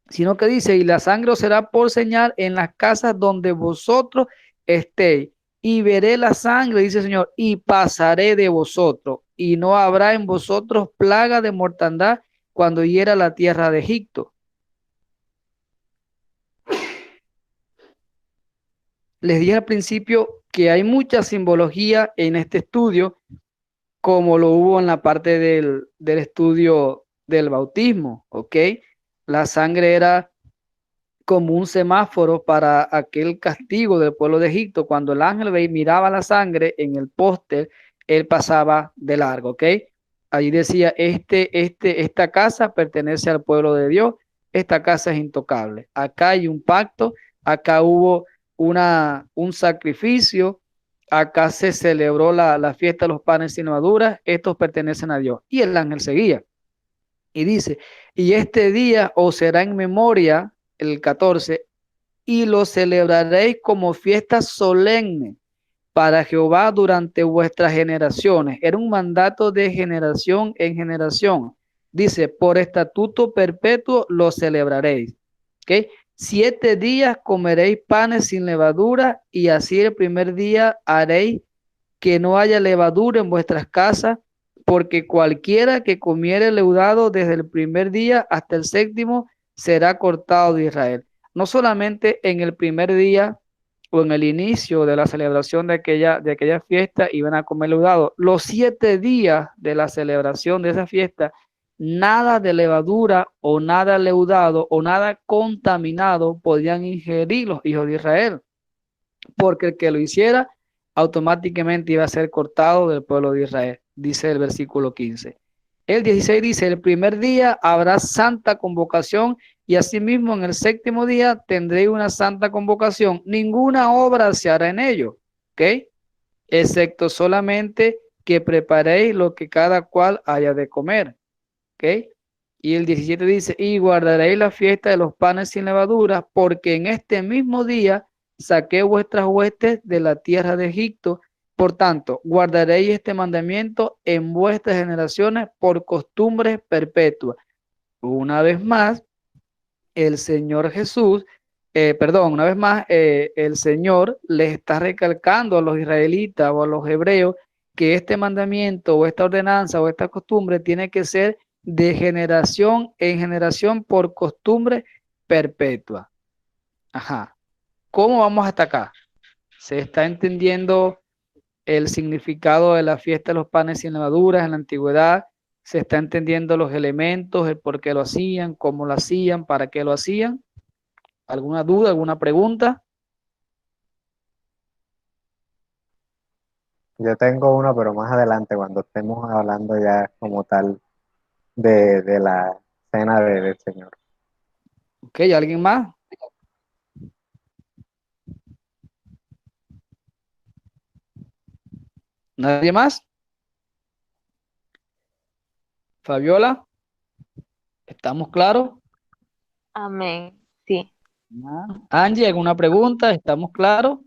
sino que dice, y la sangre os será por señal en las casas donde vosotros estéis, y veré la sangre, dice el Señor, y pasaré de vosotros, y no habrá en vosotros plaga de mortandad cuando hiera la tierra de Egipto. Les dije al principio que hay mucha simbología en este estudio, como lo hubo en la parte del estudio del bautismo, ¿ok? La sangre era como un semáforo para aquel castigo del pueblo de Egipto. Cuando el ángel miraba la sangre en el póster, él pasaba de largo, ¿ok? Allí decía, esta casa pertenece al pueblo de Dios, esta casa es intocable. Acá hay un pacto, acá hubo un sacrificio, acá se celebró la fiesta de los panes sin levaduras, estos pertenecen a Dios. Y el ángel seguía y dice, y este día os será en memoria, el 14, y lo celebraréis como fiesta solemne para Jehová durante vuestras generaciones. Era un mandato de generación en generación. Dice, por estatuto perpetuo lo celebraréis. ¿Ok? 7 días comeréis panes sin levadura y así el primer día haréis que no haya levadura en vuestras casas, porque cualquiera que comiere leudado desde el primer día hasta el séptimo será cortado de Israel. No solamente en el primer día o en el inicio de la celebración de aquella fiesta iban a comer leudado. Los 7 días de la celebración de esa fiesta, nada de levadura o nada leudado o nada contaminado podían ingerir los hijos de Israel, porque el que lo hiciera automáticamente iba a ser cortado del pueblo de Israel, dice el versículo 15. El 16 dice, el primer día habrá santa convocación y asimismo en el séptimo día tendréis una santa convocación. Ninguna obra se hará en ello, ¿ok? Excepto solamente que preparéis lo que cada cual haya de comer, ¿ok? Y el 17 dice, y guardaréis la fiesta de los panes sin levadura, porque en este mismo día saqué vuestras huestes de la tierra de Egipto. Por tanto, guardaréis este mandamiento en vuestras generaciones por costumbre perpetua. Una vez más, el Señor Jesús, una vez más, el Señor les está recalcando a los israelitas o a los hebreos que este mandamiento o esta ordenanza o esta costumbre tiene que ser de generación en generación por costumbre perpetua. Ajá. ¿Cómo vamos hasta acá? ¿Se está entendiendo el significado de la fiesta de los panes sin levaduras en la antigüedad? ¿Se está entendiendo los elementos, el por qué lo hacían, cómo lo hacían, para qué lo hacían? ¿Alguna duda, alguna pregunta?
Yo tengo uno, pero más adelante, cuando estemos hablando ya como tal de la cena del Señor.
Ok, ¿alguien más? ¿Nadie más? Fabiola, ¿estamos claros?
Amén. Sí.
Angie, ¿alguna pregunta? ¿Estamos claros?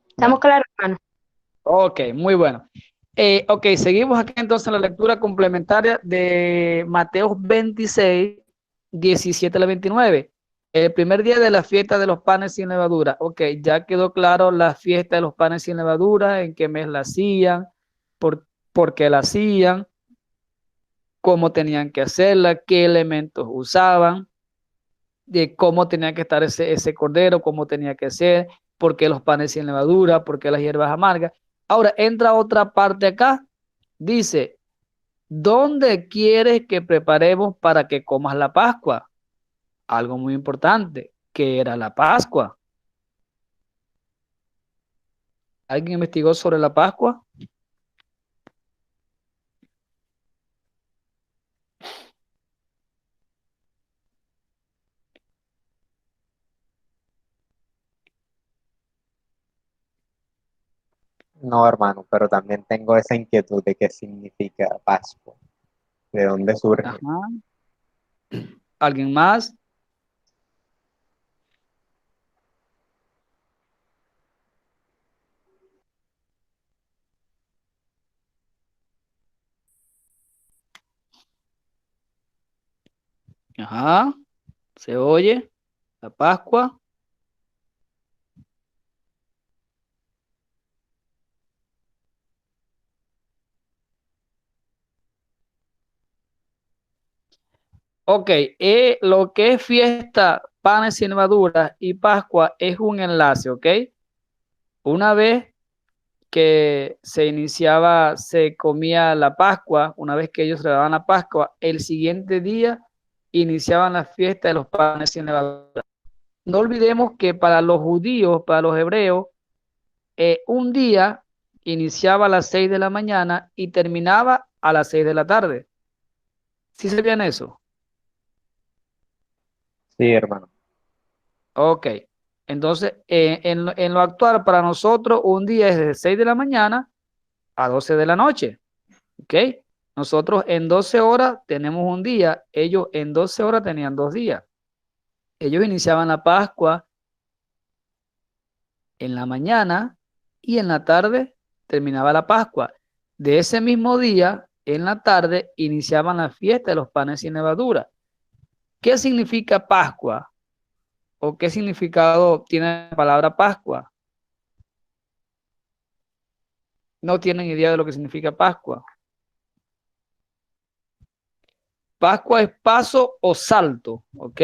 Estamos
Bueno,
claros, hermano.
ok, muy bueno. Ok, seguimos aquí entonces en la lectura complementaria de Mateo 26, 17 al 29. El primer día de la fiesta de los panes sin levadura. Ok, ya quedó claro la fiesta de los panes sin levadura, en qué mes la hacían, por qué la hacían, cómo tenían que hacerla, qué elementos usaban, de cómo tenía que estar ese cordero, cómo tenía que ser, por qué los panes sin levadura, por qué las hierbas amargas. Ahora entra otra parte acá. Dice, ¿dónde quieres que preparemos para que comas la Pascua? Algo muy importante, ¿qué era la Pascua? ¿Alguien investigó sobre la Pascua?
No, hermano, pero también tengo esa inquietud de qué significa Pascua, de dónde surge.
Ajá. ¿Alguien más? Ajá. ¿Se oye? La Pascua. Ok, lo que es fiesta, panes sin levadura y Pascua es un enlace, ¿ok? Una vez que se iniciaba, se comía la Pascua, una vez que ellos celebraban la Pascua, el siguiente día iniciaban la fiesta de los panes sin levadura. No olvidemos que para los judíos, para los hebreos, un día iniciaba a las 6 de la mañana y terminaba a las 6 de la tarde. ¿Sí sabían eso?
Sí, hermano.
Ok. Entonces, en lo actual, para nosotros, un día es de 6 de la mañana a 12 de la noche. ¿Ok? Nosotros en 12 horas tenemos un día, ellos en 12 horas tenían 2 días. Ellos iniciaban la Pascua en la mañana y en la tarde terminaba la Pascua. De ese mismo día, en la tarde, iniciaban la fiesta de los panes sin levadura. ¿Qué significa Pascua? ¿O qué significado tiene la palabra Pascua? No tienen idea de lo que significa Pascua. Pascua es paso o salto, ¿ok?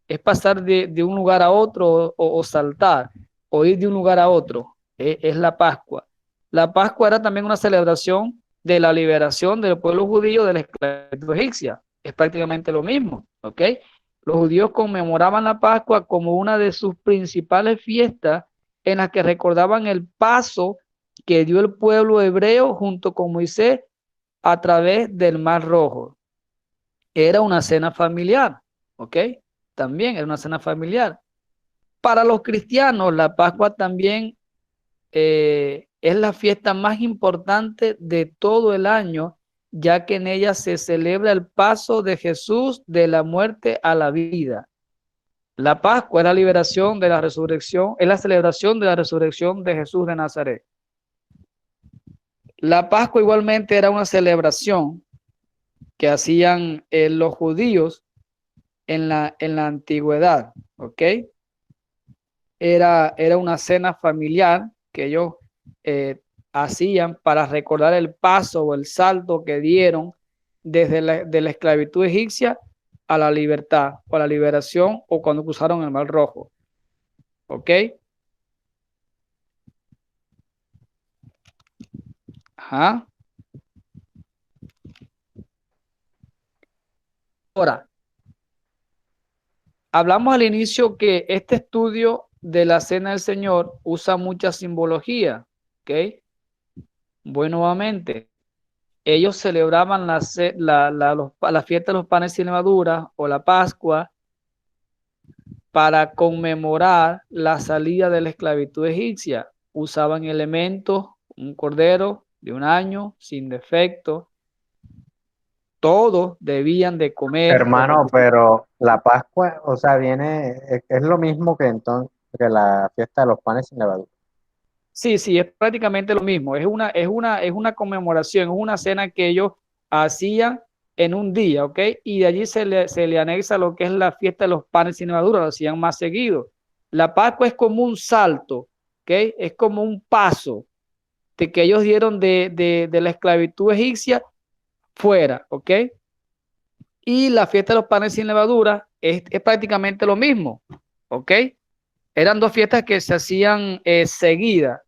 Es pasar de un lugar a otro o saltar, o ir de un lugar a otro. Es la Pascua. La Pascua era también una celebración de la liberación del pueblo judío de la esclavitud egipcia. Es prácticamente lo mismo, ¿ok? Los judíos conmemoraban la Pascua como una de sus principales fiestas en las que recordaban el paso que dio el pueblo hebreo junto con Moisés a través del Mar Rojo. Era una cena familiar, ¿ok? También era una cena familiar. Para los cristianos, la Pascua también es la fiesta más importante de todo el año, ya que en ella se celebra el paso de Jesús de la muerte a la vida. La Pascua es la liberación de la resurrección, es la celebración de la resurrección de Jesús de Nazaret. La Pascua igualmente era una celebración que hacían los judíos en la antigüedad, ¿ok? Era una cena familiar que ellos eh, hacían para recordar el paso o el salto que dieron desde de la esclavitud egipcia a la libertad o a la liberación o cuando cruzaron el Mar Rojo, ¿ok? Ajá. Ahora, hablamos al inicio que este estudio de la Cena del Señor usa mucha simbología, ¿ok? Voy nuevamente. Ellos celebraban la fiesta de los panes sin levadura o la Pascua para conmemorar la salida de la esclavitud egipcia. Usaban elementos, un cordero de un año sin defecto. Todos debían de comer o
Hermano,
participar.
pero la Pascua, o sea, es lo mismo que entonces que la fiesta de los panes sin levadura.
Sí, sí, es prácticamente lo mismo. Es una conmemoración, es una cena que ellos hacían en un día, ¿ok? Y de allí se le anexa lo que es la fiesta de los panes sin levadura, lo hacían más seguido. La Pascua es como un salto, ¿ok? Es como un paso de que ellos dieron de la esclavitud egipcia fuera, ¿ok? Y la fiesta de los panes sin levadura es prácticamente lo mismo, ¿ok? Eran dos fiestas que se hacían seguidas.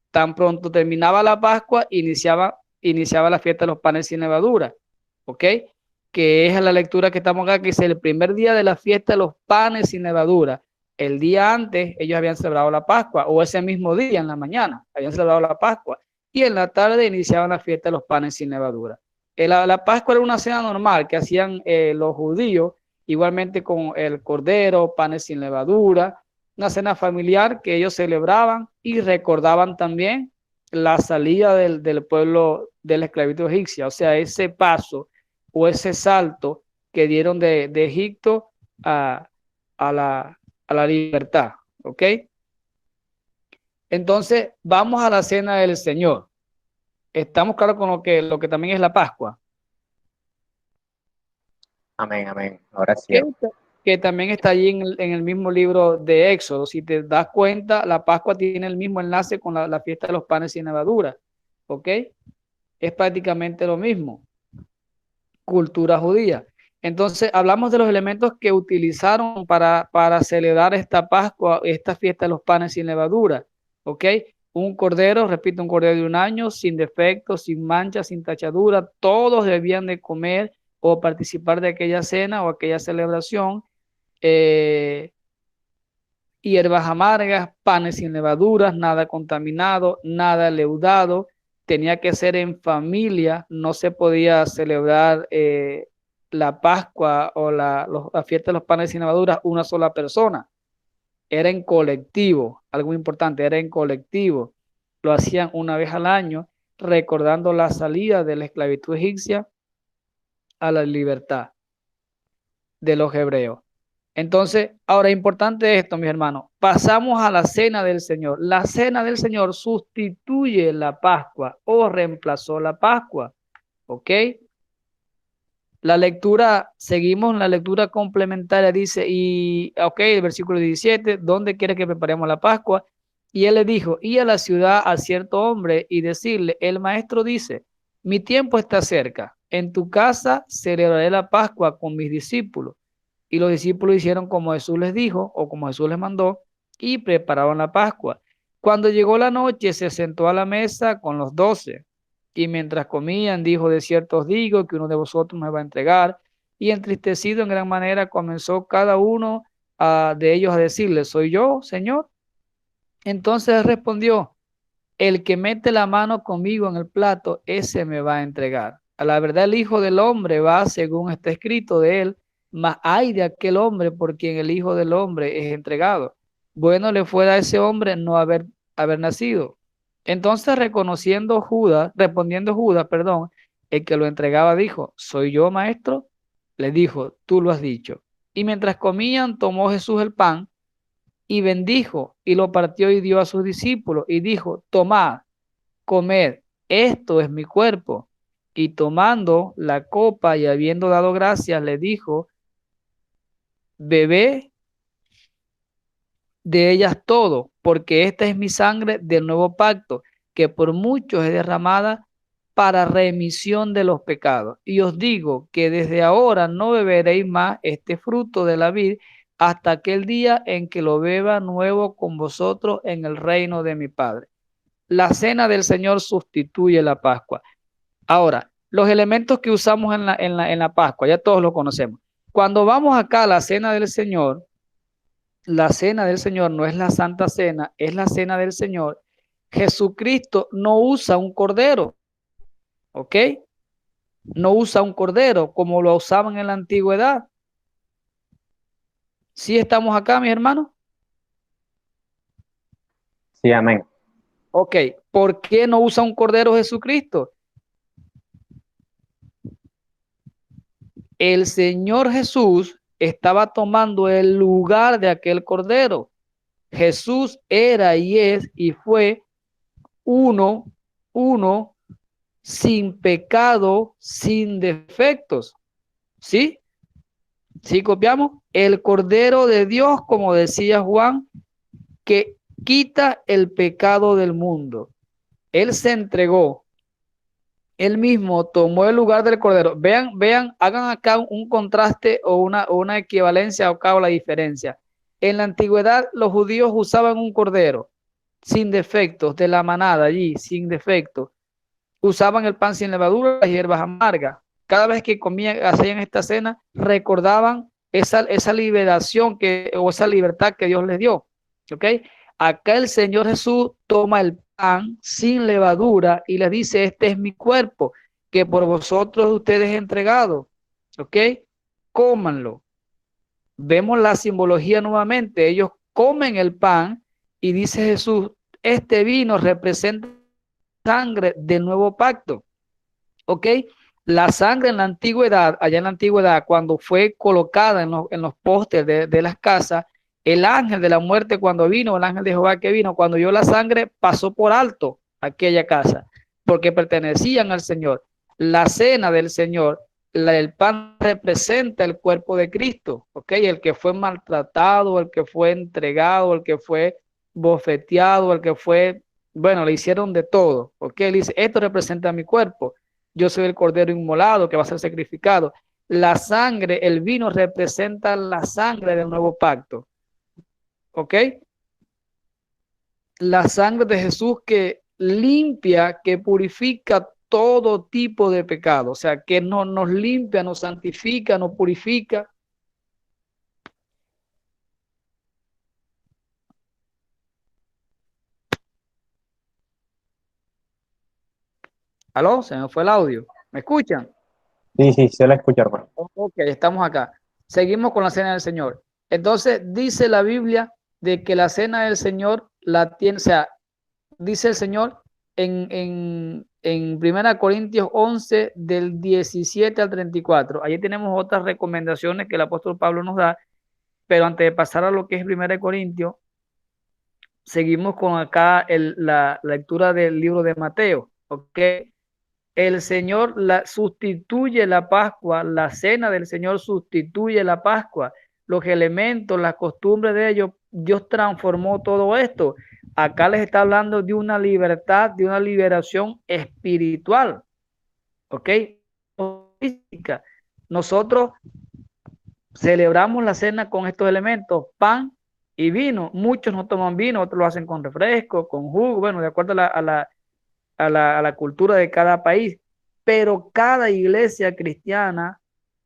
Tan pronto terminaba la Pascua, iniciaba la fiesta de los panes sin levadura, ¿ok? Que es la lectura que estamos acá, que es el primer día de la fiesta de los panes sin levadura. El día antes ellos habían celebrado la Pascua, o ese mismo día en la mañana habían celebrado la Pascua, y en la tarde iniciaban la fiesta de los panes sin levadura. La Pascua era una cena normal que hacían los judíos, igualmente con el cordero, panes sin levadura, una cena familiar que ellos celebraban y recordaban también la salida del pueblo de la esclavitud egipcia, o sea, ese paso o ese salto que dieron de Egipto a, a, la, a la libertad, ¿ok? Entonces, vamos a la cena del Señor. Estamos claros con lo que también es la Pascua.
Amén, amén. Ahora sí.
Que también está allí en el mismo libro de Éxodo. Si te das cuenta, la Pascua tiene el mismo enlace con la fiesta de los panes sin levadura, ¿ok? Es prácticamente lo mismo, cultura judía. Entonces, hablamos de los elementos que utilizaron para celebrar esta Pascua, esta fiesta de los panes sin levadura, ¿ok? Un cordero, repito, un cordero de un año, sin defectos, sin manchas, sin tachadura. Todos debían de comer o participar de aquella cena o aquella celebración. Hierbas amargas, panes sin levaduras, nada contaminado, nada leudado. Tenía que ser en familia, no se podía celebrar la Pascua o la fiesta de los panes sin levaduras una sola persona. Era en colectivo, algo importante, era en colectivo. Lo hacían una vez al año, recordando la salida de la esclavitud egipcia a la libertad de los hebreos. Entonces, ahora importante esto, mis hermanos, pasamos a la cena del Señor. La cena del Señor sustituye la Pascua o reemplazó la Pascua, ¿ok? La lectura, seguimos la lectura complementaria, dice, ok, el versículo 17, ¿dónde quiere que preparemos la Pascua? Y él le dijo, y a la ciudad a cierto hombre y decirle, el maestro dice, mi tiempo está cerca, en tu casa celebraré la Pascua con mis discípulos. Y los discípulos hicieron como Jesús les dijo o como Jesús les mandó y prepararon la Pascua. Cuando llegó la noche, se sentó a la mesa con los 12 y mientras comían dijo, de cierto os digo que uno de vosotros me va a entregar. Y entristecido en gran manera comenzó cada uno de ellos a decirle, ¿soy yo, Señor? Entonces respondió, el que mete la mano conmigo en el plato, ese me va a entregar. A la verdad el Hijo del Hombre va según está escrito de él, mas ay de aquel hombre por quien el Hijo del Hombre es entregado. Bueno le fuera a ese hombre no haber nacido. Entonces respondiendo Judas, perdón, el que lo entregaba dijo, ¿soy yo, maestro? Le dijo, tú lo has dicho. Y mientras comían, tomó Jesús el pan y bendijo y lo partió y dio a sus discípulos y dijo, tomad, comed, esto es mi cuerpo. Y tomando la copa y habiendo dado gracias, le dijo, bebé de ellas todo, porque esta es mi sangre del nuevo pacto, que por muchos es derramada para remisión de los pecados. Y os digo que desde ahora no beberéis más este fruto de la vid hasta aquel día en que lo beba nuevo con vosotros en el reino de mi Padre. La cena del Señor sustituye la Pascua. Ahora, los elementos que usamos en la Pascua, ya todos lo conocemos. Cuando vamos acá a la cena del Señor no es la Santa Cena, es la cena del Señor. Jesucristo no usa un cordero, ¿ok? No usa un cordero como lo usaban en la antigüedad. ¿Sí estamos acá, mis hermanos?
Sí, amén.
Ok, ¿por qué no usa un cordero Jesucristo? El Señor Jesús estaba tomando el lugar de aquel cordero. Jesús era y es y fue uno, uno sin pecado, sin defectos. ¿Sí? ¿Sí copiamos? El Cordero de Dios, como decía Juan, que quita el pecado del mundo. Él se entregó, él mismo tomó el lugar del Cordero. Vean, hagan acá un contraste o una equivalencia o la diferencia. En la antigüedad los judíos usaban un cordero sin defectos, de la manada allí, sin defectos. Usaban el pan sin levadura, las hierbas amargas. Cada vez que comían, hacían esta cena, recordaban esa liberación o esa libertad que Dios les dio. ¿Ok? Acá el Señor Jesús toma el pan sin levadura y les dice, este es mi cuerpo, que por vosotros ustedes he entregado. ¿Ok? Cómanlo. Vemos la simbología nuevamente. Ellos comen el pan y dice Jesús, este vino representa sangre del nuevo pacto. ¿Ok? La sangre en la antigüedad, allá en la antigüedad, cuando fue colocada en los postes de las casas, el ángel de la muerte cuando vino, el ángel de Jehová que vino, cuando vio la sangre, pasó por alto aquella casa, porque pertenecían al Señor. La cena del Señor, el pan representa el cuerpo de Cristo, ¿ok? El que fue maltratado, el que fue entregado, el que fue bofeteado, el que fue, bueno, le hicieron de todo, ¿ok? Él dice, esto representa mi cuerpo. Yo soy el cordero inmolado que va a ser sacrificado. La sangre, el vino representa la sangre del nuevo pacto. ¿Ok? La sangre de Jesús que limpia, que purifica todo tipo de pecado. O sea, que nos limpia, nos santifica, nos purifica. ¿Aló? Se me fue el audio. ¿Me escuchan?
Sí, sí, se la escucha, hermano.
Ok, estamos acá. Seguimos con la cena del Señor. Entonces, dice la Biblia de que la cena del Señor la tiene, o sea, dice el Señor en 1 Corintios 11, del 17 al 34. Allí tenemos otras recomendaciones que el apóstol Pablo nos da, pero antes de pasar a lo que es 1 Corintios, seguimos con acá la lectura del libro de Mateo. ¿Ok? El Señor sustituye la Pascua, la cena del Señor sustituye la Pascua, los elementos, las costumbres de ellos, Dios transformó todo esto. Acá les está hablando de una libertad, de una liberación espiritual, ¿ok? Nosotros celebramos la cena con estos elementos, pan y vino. Muchos no toman vino, otros lo hacen con refresco, con jugo, bueno, de acuerdo a la cultura de cada país, pero cada iglesia cristiana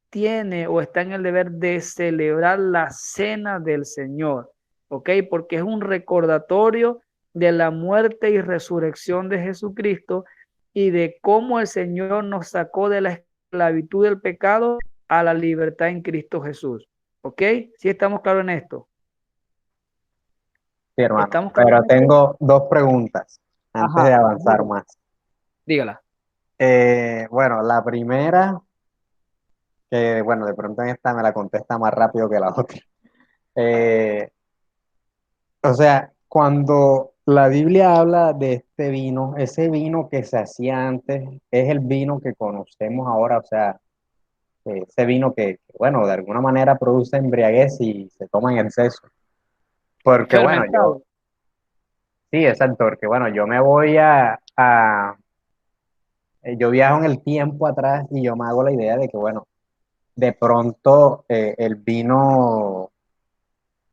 tiene o está en el deber de celebrar la cena del Señor, ¿ok? Porque es un recordatorio de la muerte y resurrección de Jesucristo y de cómo el Señor nos sacó de la esclavitud del pecado a la libertad en Cristo Jesús, ¿ok? ¿Sí estamos claros en esto?
Sí, hermano.
¿Estamos claros
Pero
en esto?
tengo dos preguntas antes de
Ajá,
avanzar más.
dígala.
Bueno, la primera, que bueno, de pronto en esta me la contesta más rápido que la otra. Eh, o sea, cuando la Biblia habla de este vino, ese vino que se hacía antes, es el vino que conocemos ahora, o sea, ese vino bueno, de alguna manera produce embriaguez y se toma en exceso. Porque bueno,
Fermentado.
sí, exacto, porque bueno, yo me voy yo viajo en el tiempo atrás y yo me hago la idea de que bueno, de pronto el vino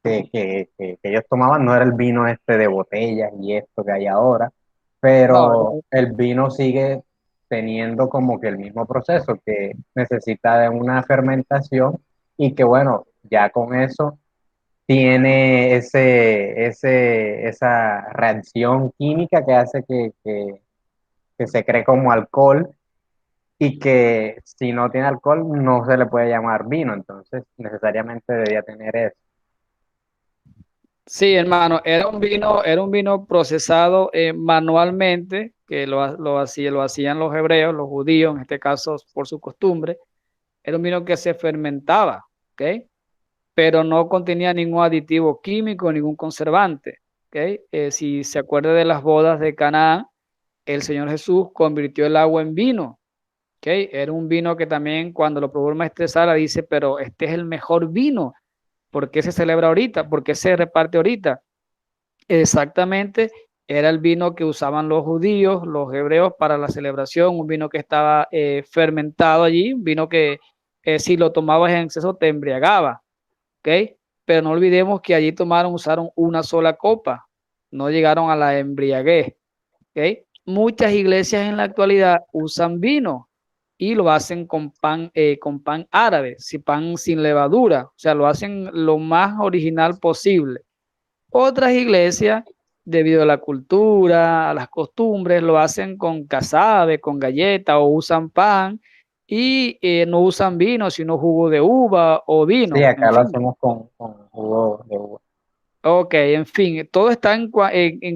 que ellos tomaban no era el vino este de botellas y esto que hay ahora,
No,
pero el vino sigue teniendo como que el mismo proceso, que necesita de una fermentación y que bueno, ya con eso tiene esa reacción química que hace que se cree como alcohol y que si no tiene alcohol no se le puede llamar vino, entonces necesariamente debía tener eso.
sí, hermano, era un vino procesado manualmente, que lo hacían los hebreos, los judíos, en este caso por su costumbre. Era un vino que se fermentaba, ¿ok? Pero no contenía ningún aditivo químico, ningún conservante, ¿ok? Si se acuerda de las bodas de Canaán, el Señor Jesús convirtió el agua en vino. ¿Okay? Era un vino que también cuando lo probó el maestro Sala dice, pero este es el mejor vino. ¿Por qué se celebra ahorita? ¿Por qué se reparte ahorita? Exactamente, era el vino que usaban los judíos, los hebreos para la celebración, un vino que estaba fermentado allí, un vino que si lo tomabas en exceso te embriagaba, ¿ok? Pero no olvidemos que allí usaron una sola copa, no llegaron a la embriaguez, ¿ok? Muchas iglesias en la actualidad usan vino y lo hacen con pan árabe, pan sin levadura, o sea, lo hacen lo más original posible. Otras iglesias, debido a la cultura, a las costumbres, lo hacen con casabe, con galleta o usan pan y no usan vino, sino jugo de uva o
Sí,
vino, en
acá lo
fin.
hacemos con jugo de uva.
Ok, en fin, todo está en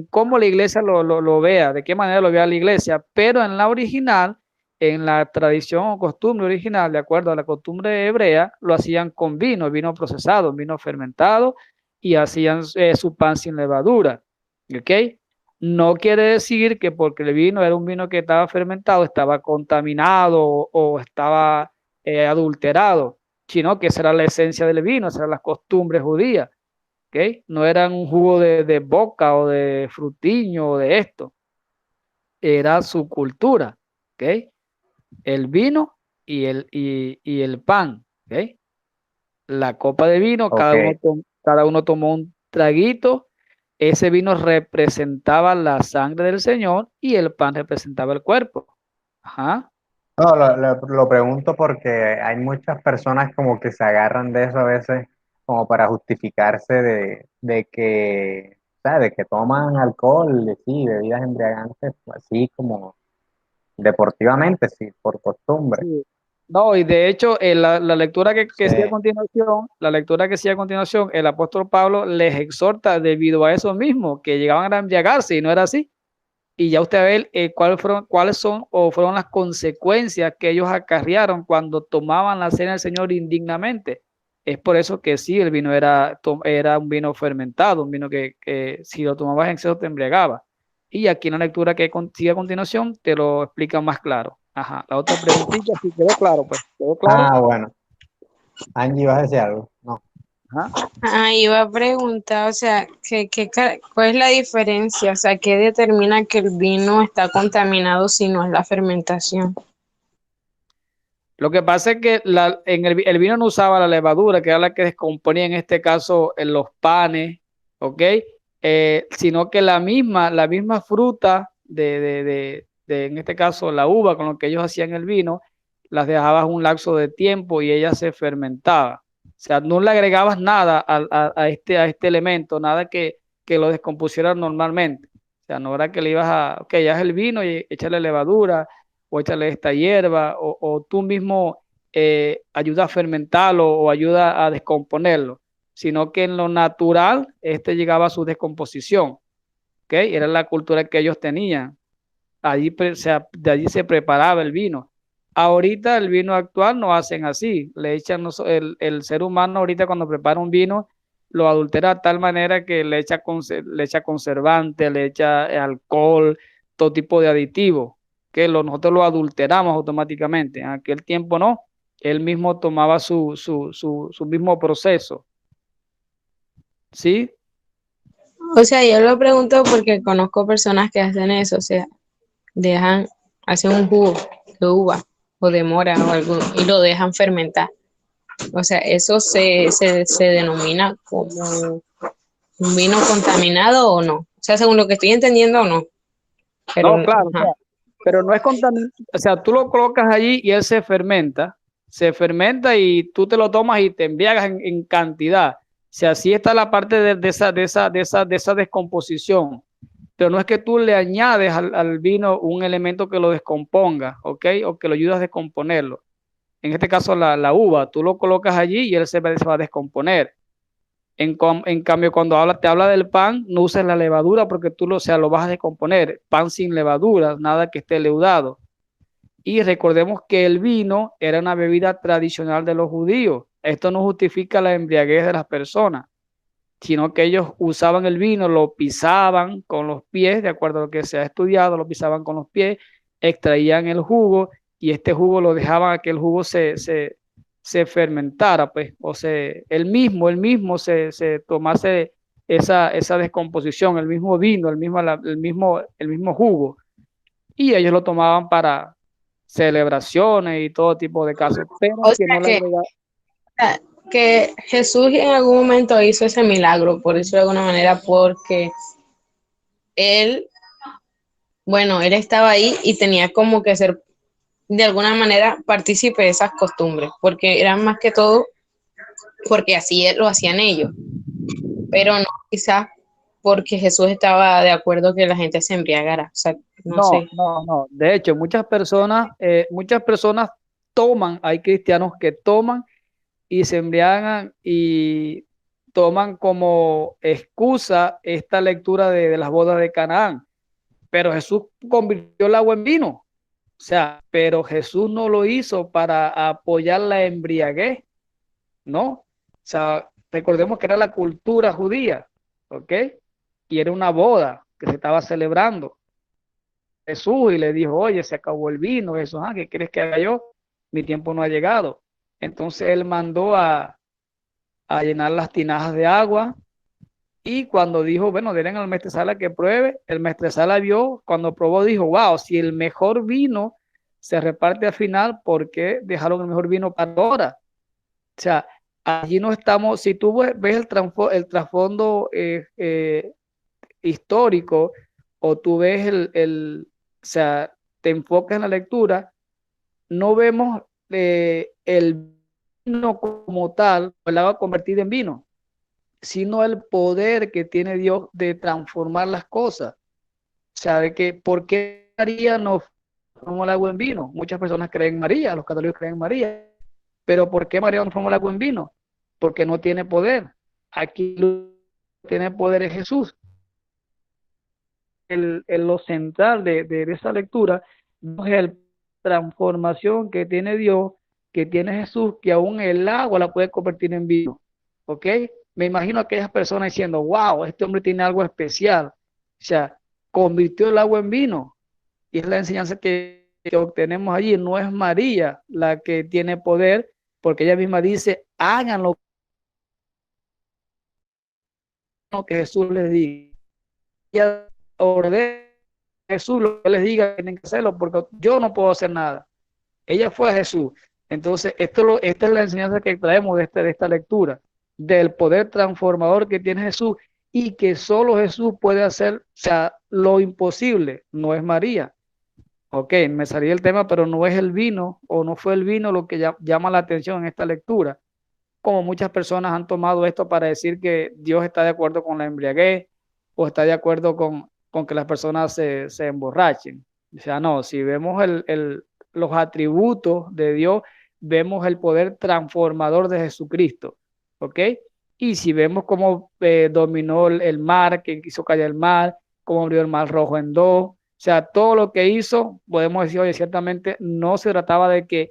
cómo la iglesia lo vea, de qué manera lo vea la iglesia, pero en la original, en la tradición o costumbre original, de acuerdo a la costumbre hebrea, lo hacían con vino, vino procesado, vino fermentado y hacían su pan sin levadura. ¿Ok? No quiere decir que porque el vino era un vino que estaba fermentado, estaba contaminado o estaba adulterado, sino que esa era la esencia del vino, esas eran las costumbres judías. ¿Ok? No eran un jugo de boca o de frutiño o de esto, era su cultura, ¿ok? El vino y el pan, ¿ok? La copa de vino,
Ok.
cada uno tomó un traguito, ese vino representaba la sangre del Señor y el pan representaba el cuerpo. Ajá.
No, lo pregunto porque hay muchas personas como que se agarran de eso a veces como para justificarse de que, o sea, de que toman alcohol, sí, bebidas embriagantes, así como deportivamente, sí, por costumbre.
Sí. No, y de hecho, la lectura
Sí,
que sigue a continuación, la lectura que sigue a continuación, el apóstol Pablo les exhorta debido a eso mismo, que llegaban a embriagarse y no era así. Y ya usted ve cuáles son o fueron las consecuencias que ellos acarrearon cuando tomaban la cena del Señor indignamente. Es por eso que sí, el vino era un vino fermentado, un vino que si lo tomabas en exceso te embriagaba. Y aquí en la lectura que sigue a continuación te lo explica más claro. Ajá, la otra preguntita, si quedó claro, pues, ¿quedó claro?
ah, bueno. Angie, ¿vas a decir algo? No.
Ajá.
Ah, iba a preguntar, o sea, ¿cuál es la diferencia? O sea, ¿qué determina que el vino está contaminado si no es la fermentación?
Lo que pasa es que el vino no usaba la levadura, que era la que descomponía en este caso en los panes, ¿ok? Sino que la misma fruta en este caso la uva con lo que ellos hacían el vino, las dejabas un lapso de tiempo y ella se fermentaba. O sea, no le agregabas nada a este elemento, nada que lo descompusiera normalmente. O sea, no era que le ibas ok, ya es el vino y echarle levadura o échale esta hierba, o tú mismo ayuda a fermentarlo o ayuda a descomponerlo, sino que en lo natural este llegaba a su descomposición, ¿ok? Era la cultura que ellos tenían, de allí se preparaba el vino. Ahorita el vino actual no hacen así, le echan el ser humano ahorita cuando prepara un vino lo adultera de tal manera que le echa conservante, le echa alcohol, todo tipo de aditivos, que nosotros lo adulteramos automáticamente. En aquel tiempo no, él mismo tomaba su mismo proceso, ¿sí?
O sea, yo lo pregunto porque conozco personas que hacen eso, o sea, hacen un jugo de uva o de mora o algo y lo dejan fermentar. O sea, eso se denomina como un vino contaminado o no. O sea, según lo que estoy entendiendo o no. Pero,
No, claro, o sea,
ajá.
pero no es contaminante, o sea, tú lo colocas allí y él se fermenta y tú te lo tomas y te embriagas en cantidad. O sea, así está la parte de esa descomposición, pero no es que tú le añades al vino un elemento que lo descomponga, ¿ok? O que lo ayudas a descomponerlo. En este caso, la uva, tú lo colocas allí y él se va a descomponer. En cambio, cuando te habla del pan, no uses la levadura porque o sea, lo vas a descomponer. Pan sin levadura, nada que esté leudado. Y recordemos que el vino era una bebida tradicional de los judíos. Esto no justifica la embriaguez de las personas. sino que ellos usaban el vino, lo pisaban con los pies, de acuerdo a lo que se ha estudiado, lo pisaban con los pies, extraían el jugo y este jugo lo dejaban a que el jugo se fermentara, pues, o el mismo se tomase esa descomposición, el mismo vino, el mismo jugo, y ellos lo tomaban para celebraciones y todo tipo de casos, pero
O
que
sea
no le agregaban.
que Jesús en algún momento hizo ese milagro, por decirlo de alguna manera, porque él, bueno, él estaba ahí y tenía como que ser de alguna manera partícipe de esas costumbres, porque eran más que todo porque así lo hacían ellos, pero no quizás porque Jesús estaba de acuerdo que la gente se embriagara, o sea, no
No,
sé.
no, no. De hecho, muchas personas toman, hay cristianos que toman y se embriagan y toman como excusa esta lectura de las bodas de Canaán. Pero Jesús convirtió el agua en vino. O sea, pero Jesús no lo hizo para apoyar la embriaguez, ¿no? O sea, recordemos que era la cultura judía, ¿ok? Y era una boda que se estaba celebrando. Jesús y le dijo, oye, se acabó el vino, eso, ¿qué quieres que haga yo? Mi tiempo no ha llegado. Entonces él mandó a llenar las tinajas de agua y cuando dijo, bueno, denle al maestresala que pruebe, el maestresala vio, cuando probó dijo, wow, si el mejor vino se reparte al final, ¿por qué dejaron el mejor vino para ahora? O sea, allí no estamos, si tú ves el trasfondo histórico o tú ves o sea, te enfocas en la lectura, no vemos el vino como tal, el agua convertida en vino, sino el poder que tiene Dios de transformar las cosas. O sea, de que ¿por qué María no transformó el agua en vino? Muchas personas creen en María, los católicos creen en María, pero ¿por qué María no transformó el agua en vino? Porque no tiene poder. Aquí lo que tiene poder es Jesús. Lo central de esa lectura no es la transformación que tiene Dios, que tiene Jesús, que aún el agua la puede convertir en vino. ¿Ok? Me imagino a aquellas personas diciendo, wow, este hombre tiene algo especial. O sea, convirtió el agua en vino. Y es la enseñanza que obtenemos allí. No es María la que tiene poder, porque ella misma dice, hagan lo que Jesús les diga. Ella ordena a Jesús lo que les diga, tienen que hacerlo, porque yo no puedo hacer nada. Ella fue a Jesús. Entonces, esta es la enseñanza que traemos de esta lectura, del poder transformador que tiene Jesús y que solo Jesús puede hacer, o sea, lo imposible, no es María. Ok, me salía el tema, pero no es el vino o no fue el vino lo que llama la atención en esta lectura, como muchas personas han tomado esto para decir que Dios está de acuerdo con la embriaguez o está de acuerdo con que las personas se emborrachen. O sea, no, si vemos los atributos de Dios, vemos el poder transformador de Jesucristo, ¿ok? Y si vemos cómo dominó el mar, que hizo callar el mar, cómo abrió el mar rojo en dos, o sea, todo lo que hizo, podemos decir, oye, ciertamente no se trataba de que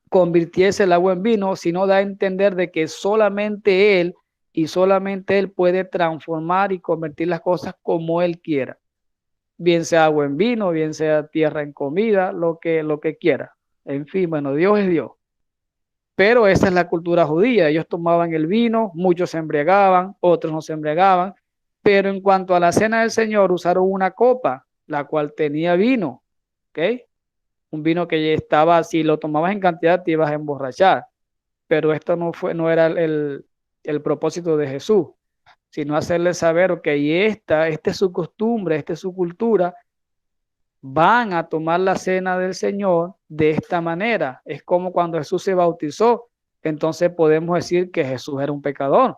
convirtiese el agua en vino, sino da a entender de que solamente Él y solamente Él puede transformar y convertir las cosas como Él quiera. Bien sea agua en vino, bien sea tierra en comida, lo que quiera. En fin, bueno, Dios es Dios. Pero esa es la cultura judía. Ellos tomaban el vino, muchos se embriagaban, otros no se embriagaban. Pero en cuanto a la cena del Señor, usaron una copa, la cual tenía vino. ¿Ok? Un vino que ya estaba, si lo tomabas en cantidad te ibas a emborrachar, pero esto no era el propósito de Jesús, sino hacerle saber, ok, esta es su costumbre, esta es su cultura, van a tomar la cena del Señor de esta manera. Es como cuando Jesús se bautizó, entonces podemos decir que Jesús era un pecador,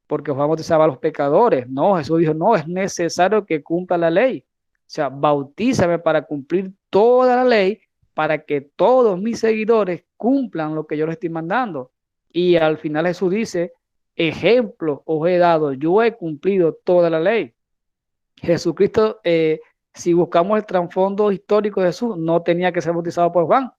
porque Juan bautizaba a los pecadores. No, Jesús dijo, no, es necesario que cumpla la ley. O sea, bautízame para cumplir toda la ley, para que todos mis seguidores cumplan lo que yo les estoy mandando. Y al final Jesús dice, ejemplo os he dado, yo he cumplido toda la ley. Jesucristo, si buscamos el trasfondo histórico de Jesús, no tenía que ser bautizado por Juan,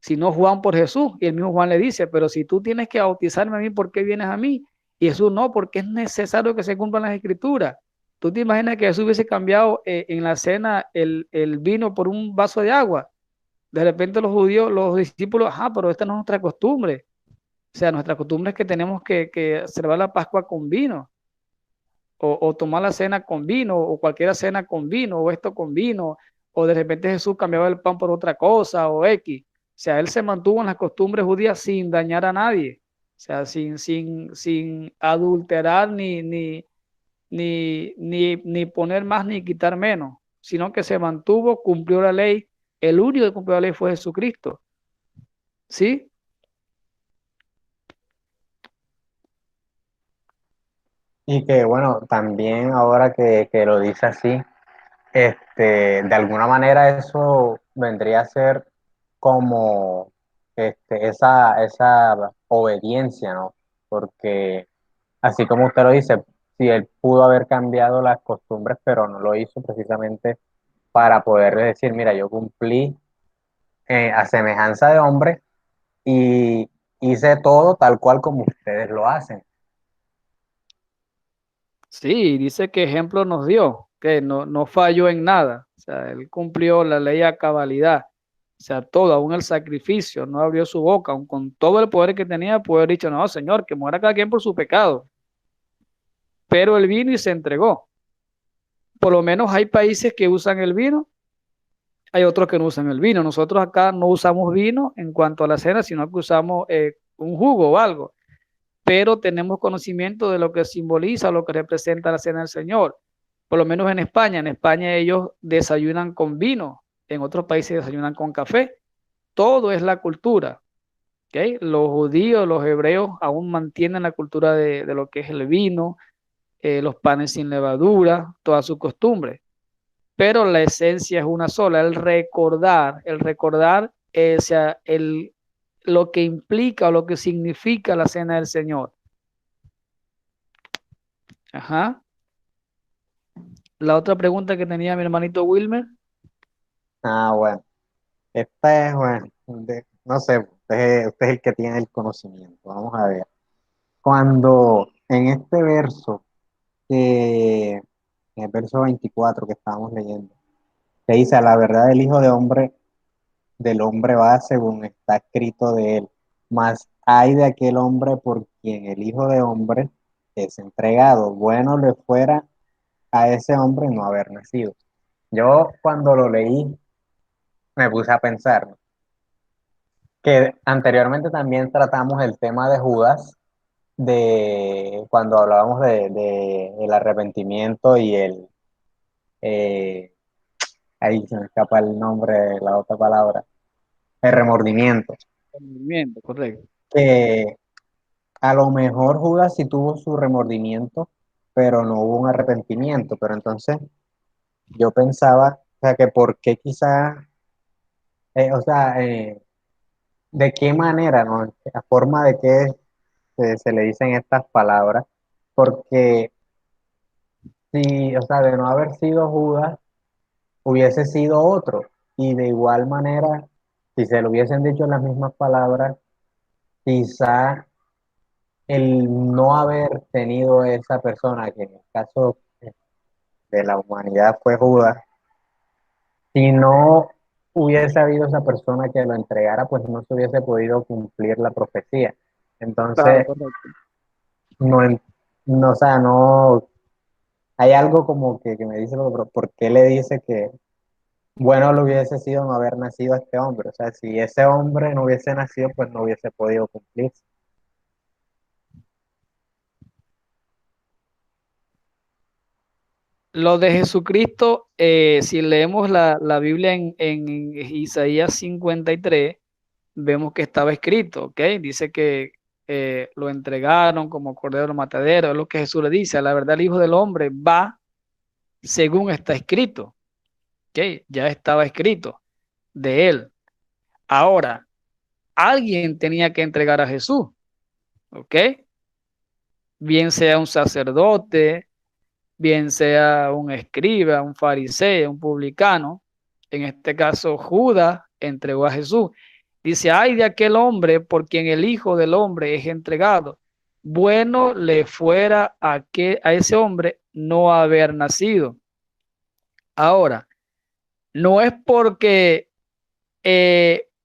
sino Juan por Jesús. Y el mismo Juan le dice, pero si tú tienes que bautizarme a mí, ¿por qué vienes a mí? Y Jesús no, porque es necesario que se cumplan las escrituras. ¿Tú te imaginas que Jesús hubiese cambiado en la cena el vino por un vaso de agua? De repente los judíos, los discípulos, pero esta no es nuestra costumbre. O sea, nuestra costumbre es que tenemos que celebrar la Pascua con vino, o tomar la cena con vino, o cualquier cena con vino, o esto con vino, o de repente Jesús cambiaba el pan por otra cosa, o X. O sea, él se mantuvo en las costumbres judías sin dañar a nadie, o sea, sin adulterar ni poner más ni quitar menos, sino que se mantuvo, cumplió la ley. El único que cumplió la ley fue Jesucristo, ¿sí?
Y que bueno, también ahora que lo dice así, de alguna manera eso vendría a ser como esa obediencia, ¿no? Porque así como usted lo dice, si él pudo haber cambiado las costumbres, pero no lo hizo precisamente para poder decir, mira, yo cumplí a semejanza de hombre y hice todo tal cual como ustedes lo hacen.
Sí, dice que ejemplo nos dio, que no falló en nada. O sea, él cumplió la ley a cabalidad. O sea, todo, aún el sacrificio, no abrió su boca, aún con todo el poder que tenía, pudo haber dicho, no, Señor, que muera cada quien por su pecado. Pero él vino y se entregó. Por lo menos hay países que usan el vino, hay otros que no usan el vino. Nosotros acá no usamos vino en cuanto a la cena, sino que usamos un jugo o algo. Pero tenemos conocimiento de lo que simboliza, lo que representa la cena del Señor. Por lo menos en España ellos desayunan con vino, en otros países desayunan con café. Todo es la cultura. ¿Okay? Los judíos, los hebreos aún mantienen la cultura de lo que es el vino, los panes sin levadura, toda su costumbre. Pero la esencia es una sola, el recordar sea, lo que implica o lo que significa la cena del Señor. Ajá. La otra pregunta que tenía mi hermanito Wilmer.
Ah, bueno, esta es, bueno, no sé, usted es el que tiene el conocimiento. Vamos a ver. Cuando en este verso, en el verso 24 que estábamos leyendo, que dice, a la verdad el Hijo del hombre va según está escrito de él, mas hay de aquel hombre por quien el Hijo de hombre es entregado. Bueno le fuera a ese hombre no haber nacido. Yo cuando lo leí me puse a pensar, ¿no? Que anteriormente también tratamos el tema de Judas, de cuando hablábamos el arrepentimiento y eh, ahí se me escapa el nombre de la otra palabra, el remordimiento.
Movimiento, correcto.
Que a lo mejor Judas sí tuvo su remordimiento, pero no hubo un arrepentimiento. Pero entonces yo pensaba, o sea, que por qué quizás, o sea, de qué manera, ¿no? La forma de que se le dicen estas palabras, porque si, o sea, de no haber sido Judas, hubiese sido otro. Y de igual manera, si se le hubiesen dicho las mismas palabras, quizá el no haber tenido esa persona, que en el caso de la humanidad fue Judas, si no hubiese habido esa persona que lo entregara, pues no se hubiese podido cumplir la profecía.
Claro,
Entonces,
correcto.
no, no, o sea, no, hay algo como que me dice, pero ¿por qué le dice que bueno lo hubiese sido no haber nacido este hombre? O sea, si ese hombre no hubiese nacido, pues no hubiese podido cumplir.
Lo de Jesucristo, si leemos la Biblia en Isaías 53, vemos que estaba escrito, ¿ok? Dice que lo entregaron como cordero matadero, es lo que Jesús le dice. La verdad, el Hijo del Hombre va según está escrito, ¿ok? Ya estaba escrito de él. Ahora, alguien tenía que entregar a Jesús, ¿ok? Bien sea un sacerdote, bien sea un escriba, un fariseo, un publicano. En este caso, Judas entregó a Jesús. Dice, ay de aquel hombre por quien el Hijo del Hombre es entregado. bueno le fuera a ese hombre no haber nacido. Ahora, no es porque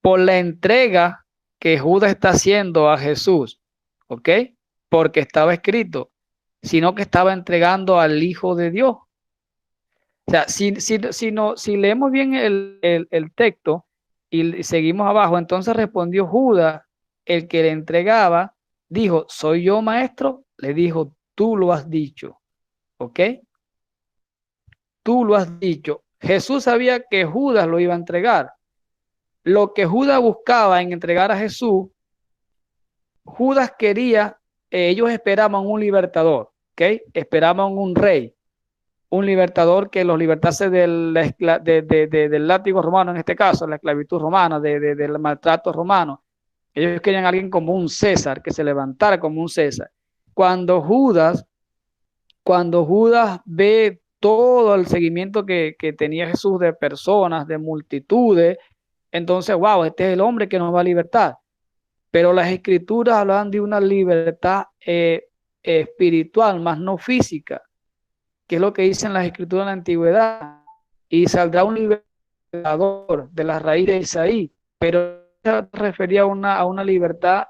por la entrega que Judas está haciendo a Jesús, ¿ok? Porque estaba escrito, sino que estaba entregando al Hijo de Dios. O sea, si leemos bien el texto y seguimos abajo, entonces respondió Judas, el que le entregaba, dijo, ¿soy yo, maestro? Le dijo, tú lo has dicho, ¿ok? Tú lo has dicho. Jesús sabía que Judas lo iba a entregar. Lo que Judas buscaba en entregar a Jesús, Judas quería, ellos esperaban un libertador, ¿ok? Esperaban un rey, un libertador que los libertase del látigo romano, en este caso, la esclavitud romana, del maltrato romano. Ellos querían a alguien como un César, que se levantara como un César. Cuando Judas, cuando Judas ve todo el seguimiento que tenía Jesús de personas, de multitudes, entonces, wow, este es el hombre que nos va a libertar. Pero las escrituras hablan de una libertad espiritual, más no física, que es lo que dicen las escrituras en la antigüedad. Y saldrá un libertador de la raíz de Isaí, pero se refería a una libertad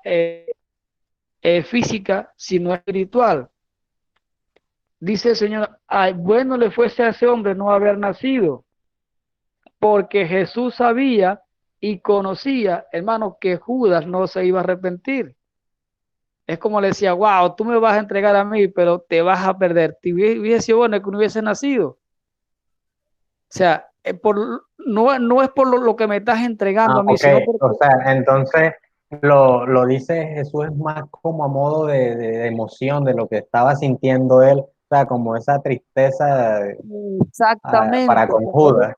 física, sino espiritual. Dice el Señor, ay, bueno le fuese a ese hombre no haber nacido, porque Jesús sabía y conocía, hermano, que Judas no se iba a arrepentir. Es como le decía, wow, tú me vas a entregar a mí, pero te vas a perder. Te hubiese sido bueno que no hubiese nacido. O sea, no es por lo que me estás entregando a mí,
Ok,
sino porque...
o sea, entonces lo dice Jesús es más como a modo de emoción de lo que estaba sintiendo él, o sea, como esa tristeza para
Exactamente,
con Judas.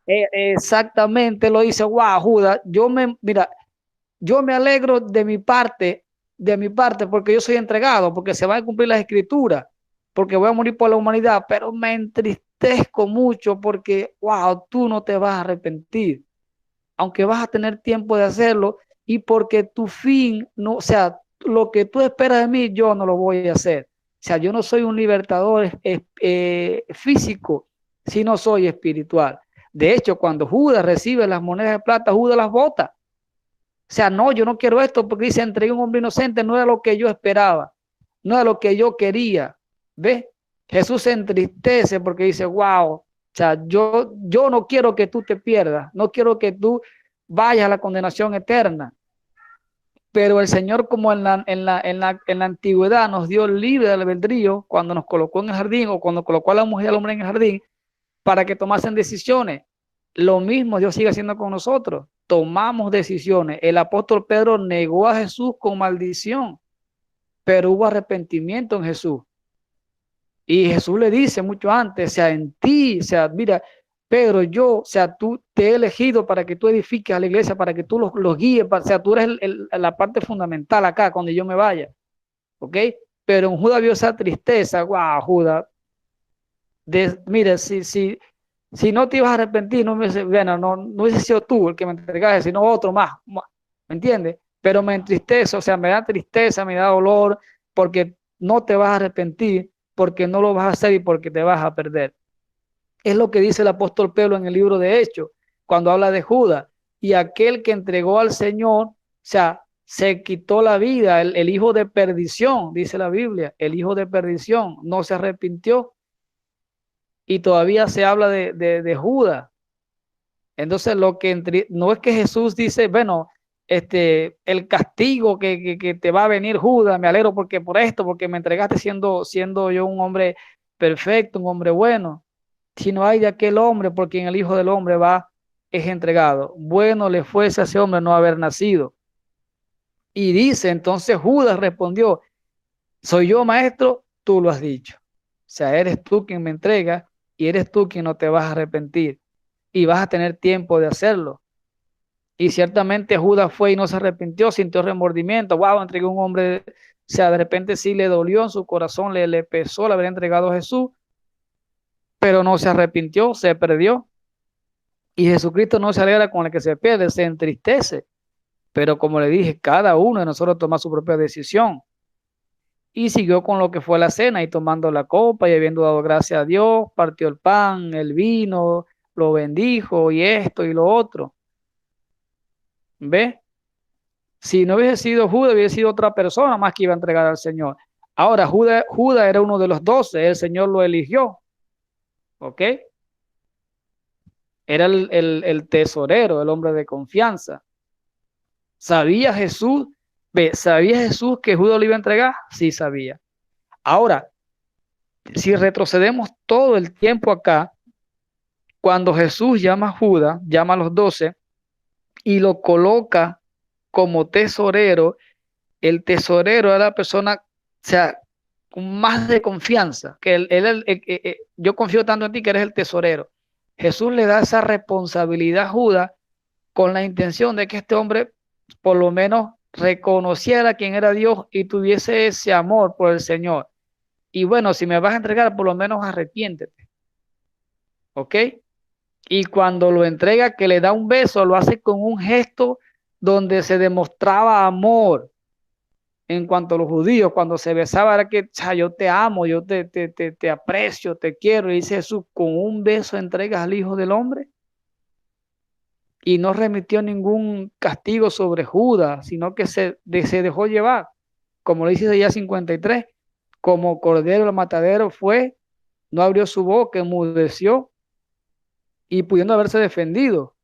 exactamente lo dice, wow, Judas, mira, yo me alegro de mi parte, porque yo soy entregado, porque se van a cumplir las escrituras, porque voy a morir por la humanidad, pero me entristezco mucho porque, wow, tú no te vas a arrepentir, aunque vas a tener tiempo de hacerlo, y porque tu fin, no, o sea, lo que tú esperas de mí, yo no lo voy a hacer. O sea, yo no soy un libertador físico, sino soy espiritual. De hecho, cuando Judas recibe las monedas de plata, Judas las bota. O sea, no, yo no quiero esto porque dice, entregué un hombre inocente, no era lo que yo esperaba, no era lo que yo quería. ¿Ves? Jesús se entristece porque dice, wow, o sea, yo no quiero que tú te pierdas, no quiero que tú vayas a la condenación eterna. Pero el Señor, como en la antigüedad, nos dio libre albedrío cuando nos colocó en el jardín o cuando colocó a la mujer y al hombre en el jardín para que tomasen decisiones. Lo mismo Dios sigue haciendo con nosotros. Tomamos decisiones. El apóstol Pedro negó a Jesús con maldición, pero hubo arrepentimiento en Jesús. Y Jesús le dice mucho antes, o sea, en ti, o sea, mira, Pedro, yo, o sea, tú te he elegido para que tú edifiques a la iglesia, para que tú los guíes, o sea, tú eres la parte fundamental acá, cuando yo me vaya, ¿ok? Pero en Judas vio esa tristeza, wow, Judas, mira, si no te ibas a arrepentir, bueno, no hubiese sido tú el que me entregase, sino otro más, ¿me entiendes? Pero me entristece, o sea, me da tristeza, me da dolor, porque no te vas a arrepentir, porque no lo vas a hacer y porque te vas a perder. Es lo que dice el apóstol Pedro en el libro de Hechos, cuando habla de Judas, y aquel que entregó al Señor, o sea, se quitó la vida, el hijo de perdición, dice la Biblia, el hijo de perdición, no se arrepintió, y todavía se habla de Judas. Entonces, no es que Jesús dice, bueno, el castigo que te va a venir, Judas, me alegro por esto, porque me entregaste siendo yo un hombre perfecto, un hombre bueno, sino hay de aquel hombre por quien el Hijo del Hombre es entregado. Bueno le fuese a ese hombre no haber nacido. Y dice, entonces Judas respondió, soy yo, maestro, tú lo has dicho. O sea, eres tú quien me entrega y eres tú quien no te vas a arrepentir y vas a tener tiempo de hacerlo. Y ciertamente Judas fue y no se arrepintió, sintió remordimiento. Wow, entregué a un hombre, o sea, de repente sí le dolió en su corazón, le pesó el haber entregado a Jesús, pero no se arrepintió, se perdió. Y Jesucristo no se alegra con el que se pierde, se entristece. Pero como le dije, cada uno de nosotros toma su propia decisión. y siguió con lo que fue la cena y tomando la copa y habiendo dado gracias a Dios, partió el pan, el vino, lo bendijo y esto y lo otro. ¿Ve? Si no hubiese sido Judas, hubiese sido otra persona más que iba a entregar al Señor. Ahora, Judas era uno de los 12, el Señor lo eligió. ¿Ok? Era el tesorero, el hombre de confianza. ¿Sabía Jesús? Ve, ¿sabía Jesús que Judas lo iba a entregar? Sí, sabía. Ahora, si retrocedemos todo el tiempo acá, cuando Jesús llama a Judas, llama a los 12 y lo coloca como tesorero, el tesorero era la persona, o sea, con más de confianza, que yo confío tanto en ti que eres el tesorero. Jesús le da esa responsabilidad a Judas con la intención de que este hombre por lo menos reconociera quién era Dios y tuviese ese amor por el Señor. Y bueno, si me vas a entregar, por lo menos arrepiéntete. ¿Ok? Y cuando lo entrega, que le da un beso, lo hace con un gesto donde se demostraba amor. En cuanto a los judíos, cuando se besaba, era que yo te amo, yo te aprecio, te quiero. Y dice Jesús, con un beso entregas al Hijo del Hombre. Y no remitió ningún castigo sobre Judas, sino que se dejó llevar. Como lo dice Isaías 53, como cordero al matadero fue, no abrió su boca, enmudeció y pudiendo haberse defendido.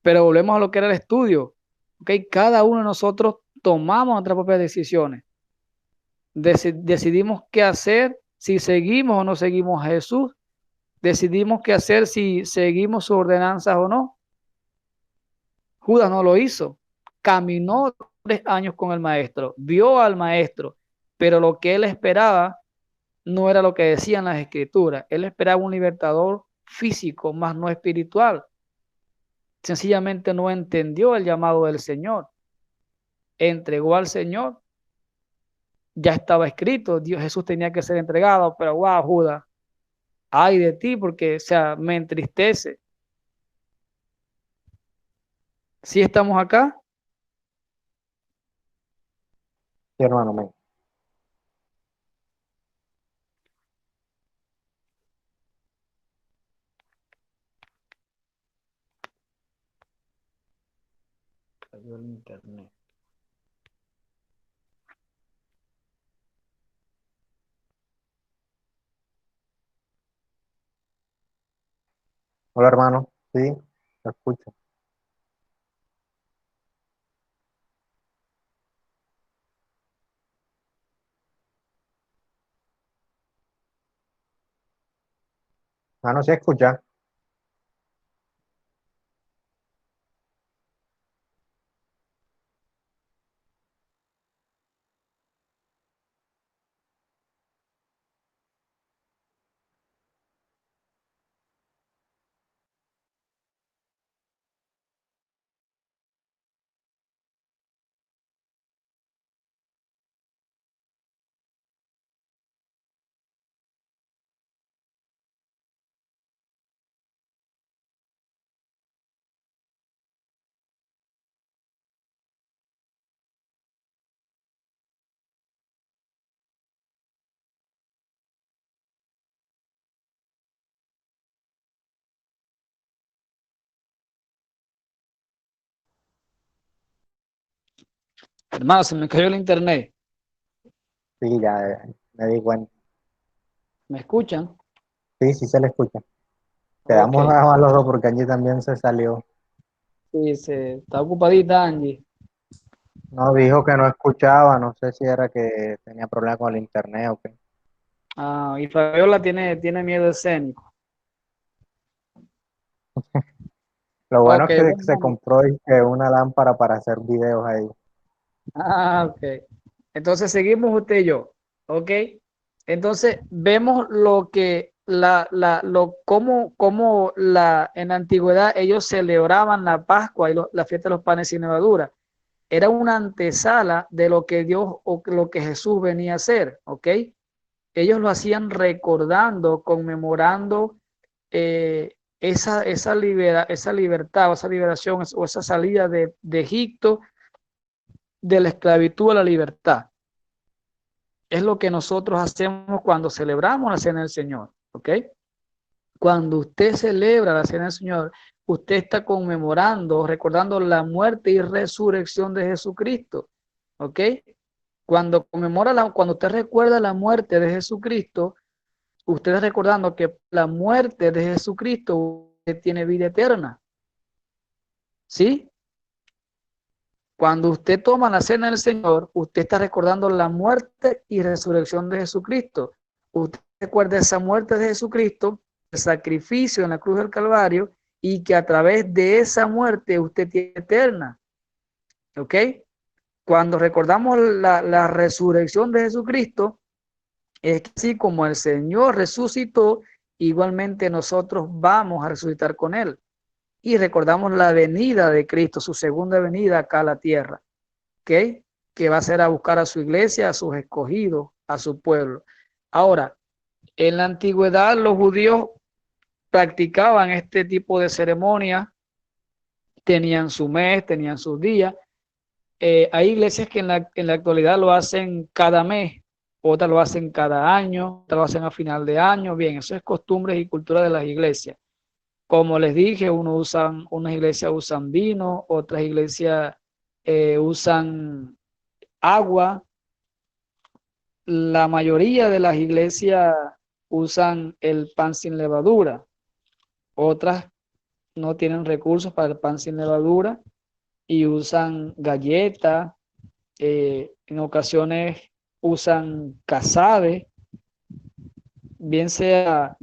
Pero volvemos a lo que era el estudio. ¿Okay? Cada uno de nosotros tomamos nuestras propias decisiones. Decidimos qué hacer, si seguimos o no seguimos a Jesús. Decidimos qué hacer, si seguimos sus ordenanzas o no. Judas no lo hizo. Caminó 3 años con el maestro, vio al maestro, pero lo que él esperaba no era lo que decían las escrituras. Él esperaba un libertador físico, más no espiritual. Sencillamente no entendió el llamado del Señor. Entregó al Señor. Ya estaba escrito, Jesús tenía que ser entregado, pero wow, Judas, ay de ti, porque, o sea, me entristece. ¿Sí estamos acá?
Sí, hermano, me
Cayó el internet.
Hola, hermano. Sí, lo escucho. Hermano, sí escucha.
Hermano, se me cayó el internet.
Sí, ya me di cuenta.
¿Me escuchan?
Sí, sí se le escucha.
Ok.
Quedamos nada más los dos porque allí también se salió.
Sí, se está ocupadita Angie.
No, dijo que no escuchaba, no sé si era que tenía problemas con el internet o qué.
Ah, y Fabiola tiene miedo escénico.
Lo bueno
Ok,
es que se
bueno.
compró y que una lámpara para hacer videos ahí.
Ah, ok. Entonces seguimos usted y yo. Ok. Entonces vemos lo que en la antigüedad ellos celebraban la Pascua y la fiesta de los panes sin levadura. Era una antesala de lo que Dios o lo que Jesús venía a hacer. Ok. Ellos lo hacían recordando, conmemorando esa libertad o esa liberación o esa salida de Egipto, de la esclavitud a la libertad. Es lo que nosotros hacemos cuando celebramos la cena del Señor, ¿ok? Cuando usted celebra la cena del Señor, usted está conmemorando, recordando la muerte y resurrección de Jesucristo, ¿ok? Cuando cuando usted recuerda la muerte de Jesucristo, usted está recordando que la muerte de Jesucristo usted tiene vida eterna, ¿sí? Cuando usted toma la cena del Señor, usted está recordando la muerte y resurrección de Jesucristo. Usted recuerda esa muerte de Jesucristo, el sacrificio en la cruz del Calvario, y que a través de esa muerte usted tiene eterna. ¿Ok? Cuando recordamos la resurrección de Jesucristo, es que así como el Señor resucitó, igualmente nosotros vamos a resucitar con Él. Y recordamos la venida de Cristo, su segunda venida acá a la tierra, ¿ok? Que va a ser a buscar a su iglesia, a sus escogidos, a su pueblo. Ahora, en la antigüedad los judíos practicaban este tipo de ceremonias, tenían su mes, tenían sus días. Hay iglesias que en la actualidad lo hacen cada mes, otras lo hacen cada año, otras lo hacen a final de año. Bien, eso es costumbres y cultura de las iglesias. Como les dije, unas iglesias usan vino, otras iglesias usan agua. La mayoría de las iglesias usan el pan sin levadura. Otras no tienen recursos para el pan sin levadura y usan galletas. En ocasiones usan casabe, bien sea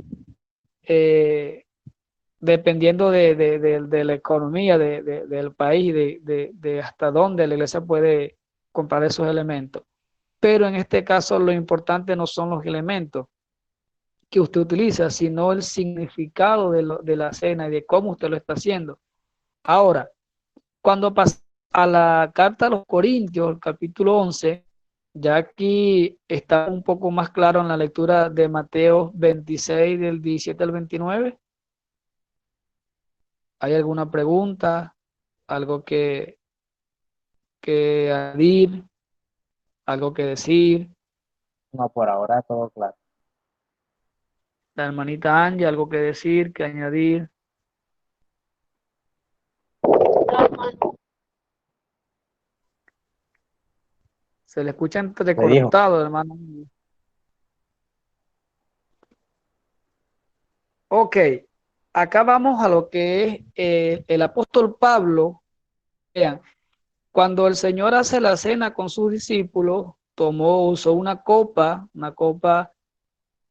dependiendo de la economía del país, de hasta dónde la iglesia puede comprar esos elementos. Pero en este caso lo importante no son los elementos que usted utiliza, sino el significado de la cena y de cómo usted lo está haciendo. Ahora, cuando pasa a la carta a los Corintios, el capítulo 11, ya aquí está un poco más claro en la lectura de Mateo 26, del 17 al 29. ¿Hay alguna pregunta? ¿Algo que añadir? ¿Algo que decir?
No, por ahora todo claro.
La hermanita Angie, ¿algo que decir, que añadir? Se le escucha
Me dijo.
entrecortado, hermano. Ok, acá vamos a lo que es el apóstol Pablo. Vean, cuando el Señor hace la cena con sus discípulos, usó una copa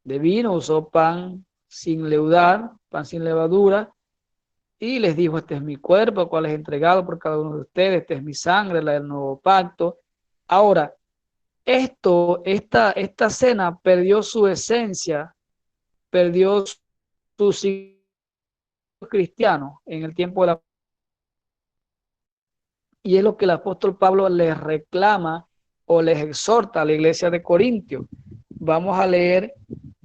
de vino, usó pan sin leudar, pan sin levadura, y les dijo: este es mi cuerpo, el cual es entregado por cada uno de ustedes, esta es mi sangre, la del nuevo pacto. Ahora, esta cena perdió su esencia, perdió su significado cristiano en el tiempo de la... Y es lo que el apóstol Pablo les reclama o les exhorta a la iglesia de Corintios. Vamos a leer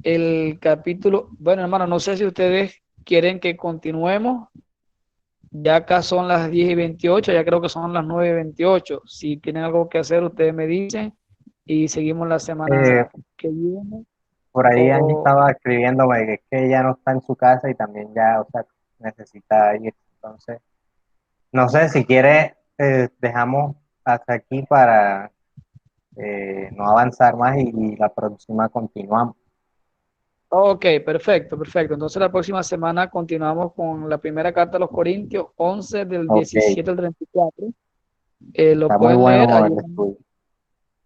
el capítulo. Bueno, hermano, no sé si ustedes quieren que continuemos. Ya acá son las 10:28, ya creo que son las 9:28. Si tienen algo que hacer, ustedes me dicen y seguimos la
Eh,
semana que viene.
por ahí Angie
O,
estaba escribiéndome que es que ella no está en su casa y también ya, o sea, necesita ir. Entonces, no sé si quiere, dejamos hasta aquí para no avanzar más y la próxima continuamos.
ok, perfecto, perfecto. Entonces la próxima semana continuamos con la primera carta a los Corintios 11 del
Ok,
17 al 34. Lo
está muy
pueden leer,
bueno el estudio.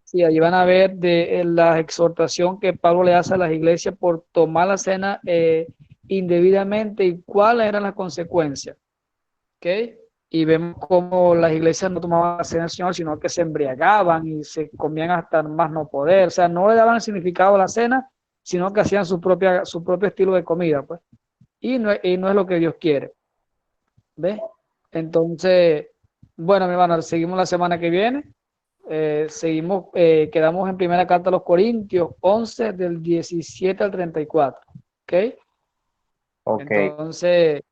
sí, allí van a ver de la exhortación que Pablo le hace a las iglesias por tomar la cena indebidamente y cuáles eran las consecuencias. ¿Ok? Y vemos cómo las iglesias no tomaban la cena del Señor, sino que se embriagaban y se comían hasta más no poder. O sea, no le daban el significado a la cena, sino que hacían su propio estilo de comida, pues. Y no es lo que Dios quiere. ¿Ves? Entonces, bueno, mi hermano, seguimos la semana que viene. Quedamos en primera carta a los Corintios 11 del 17 al 34. ¿Ok?
Ok,
Entonces,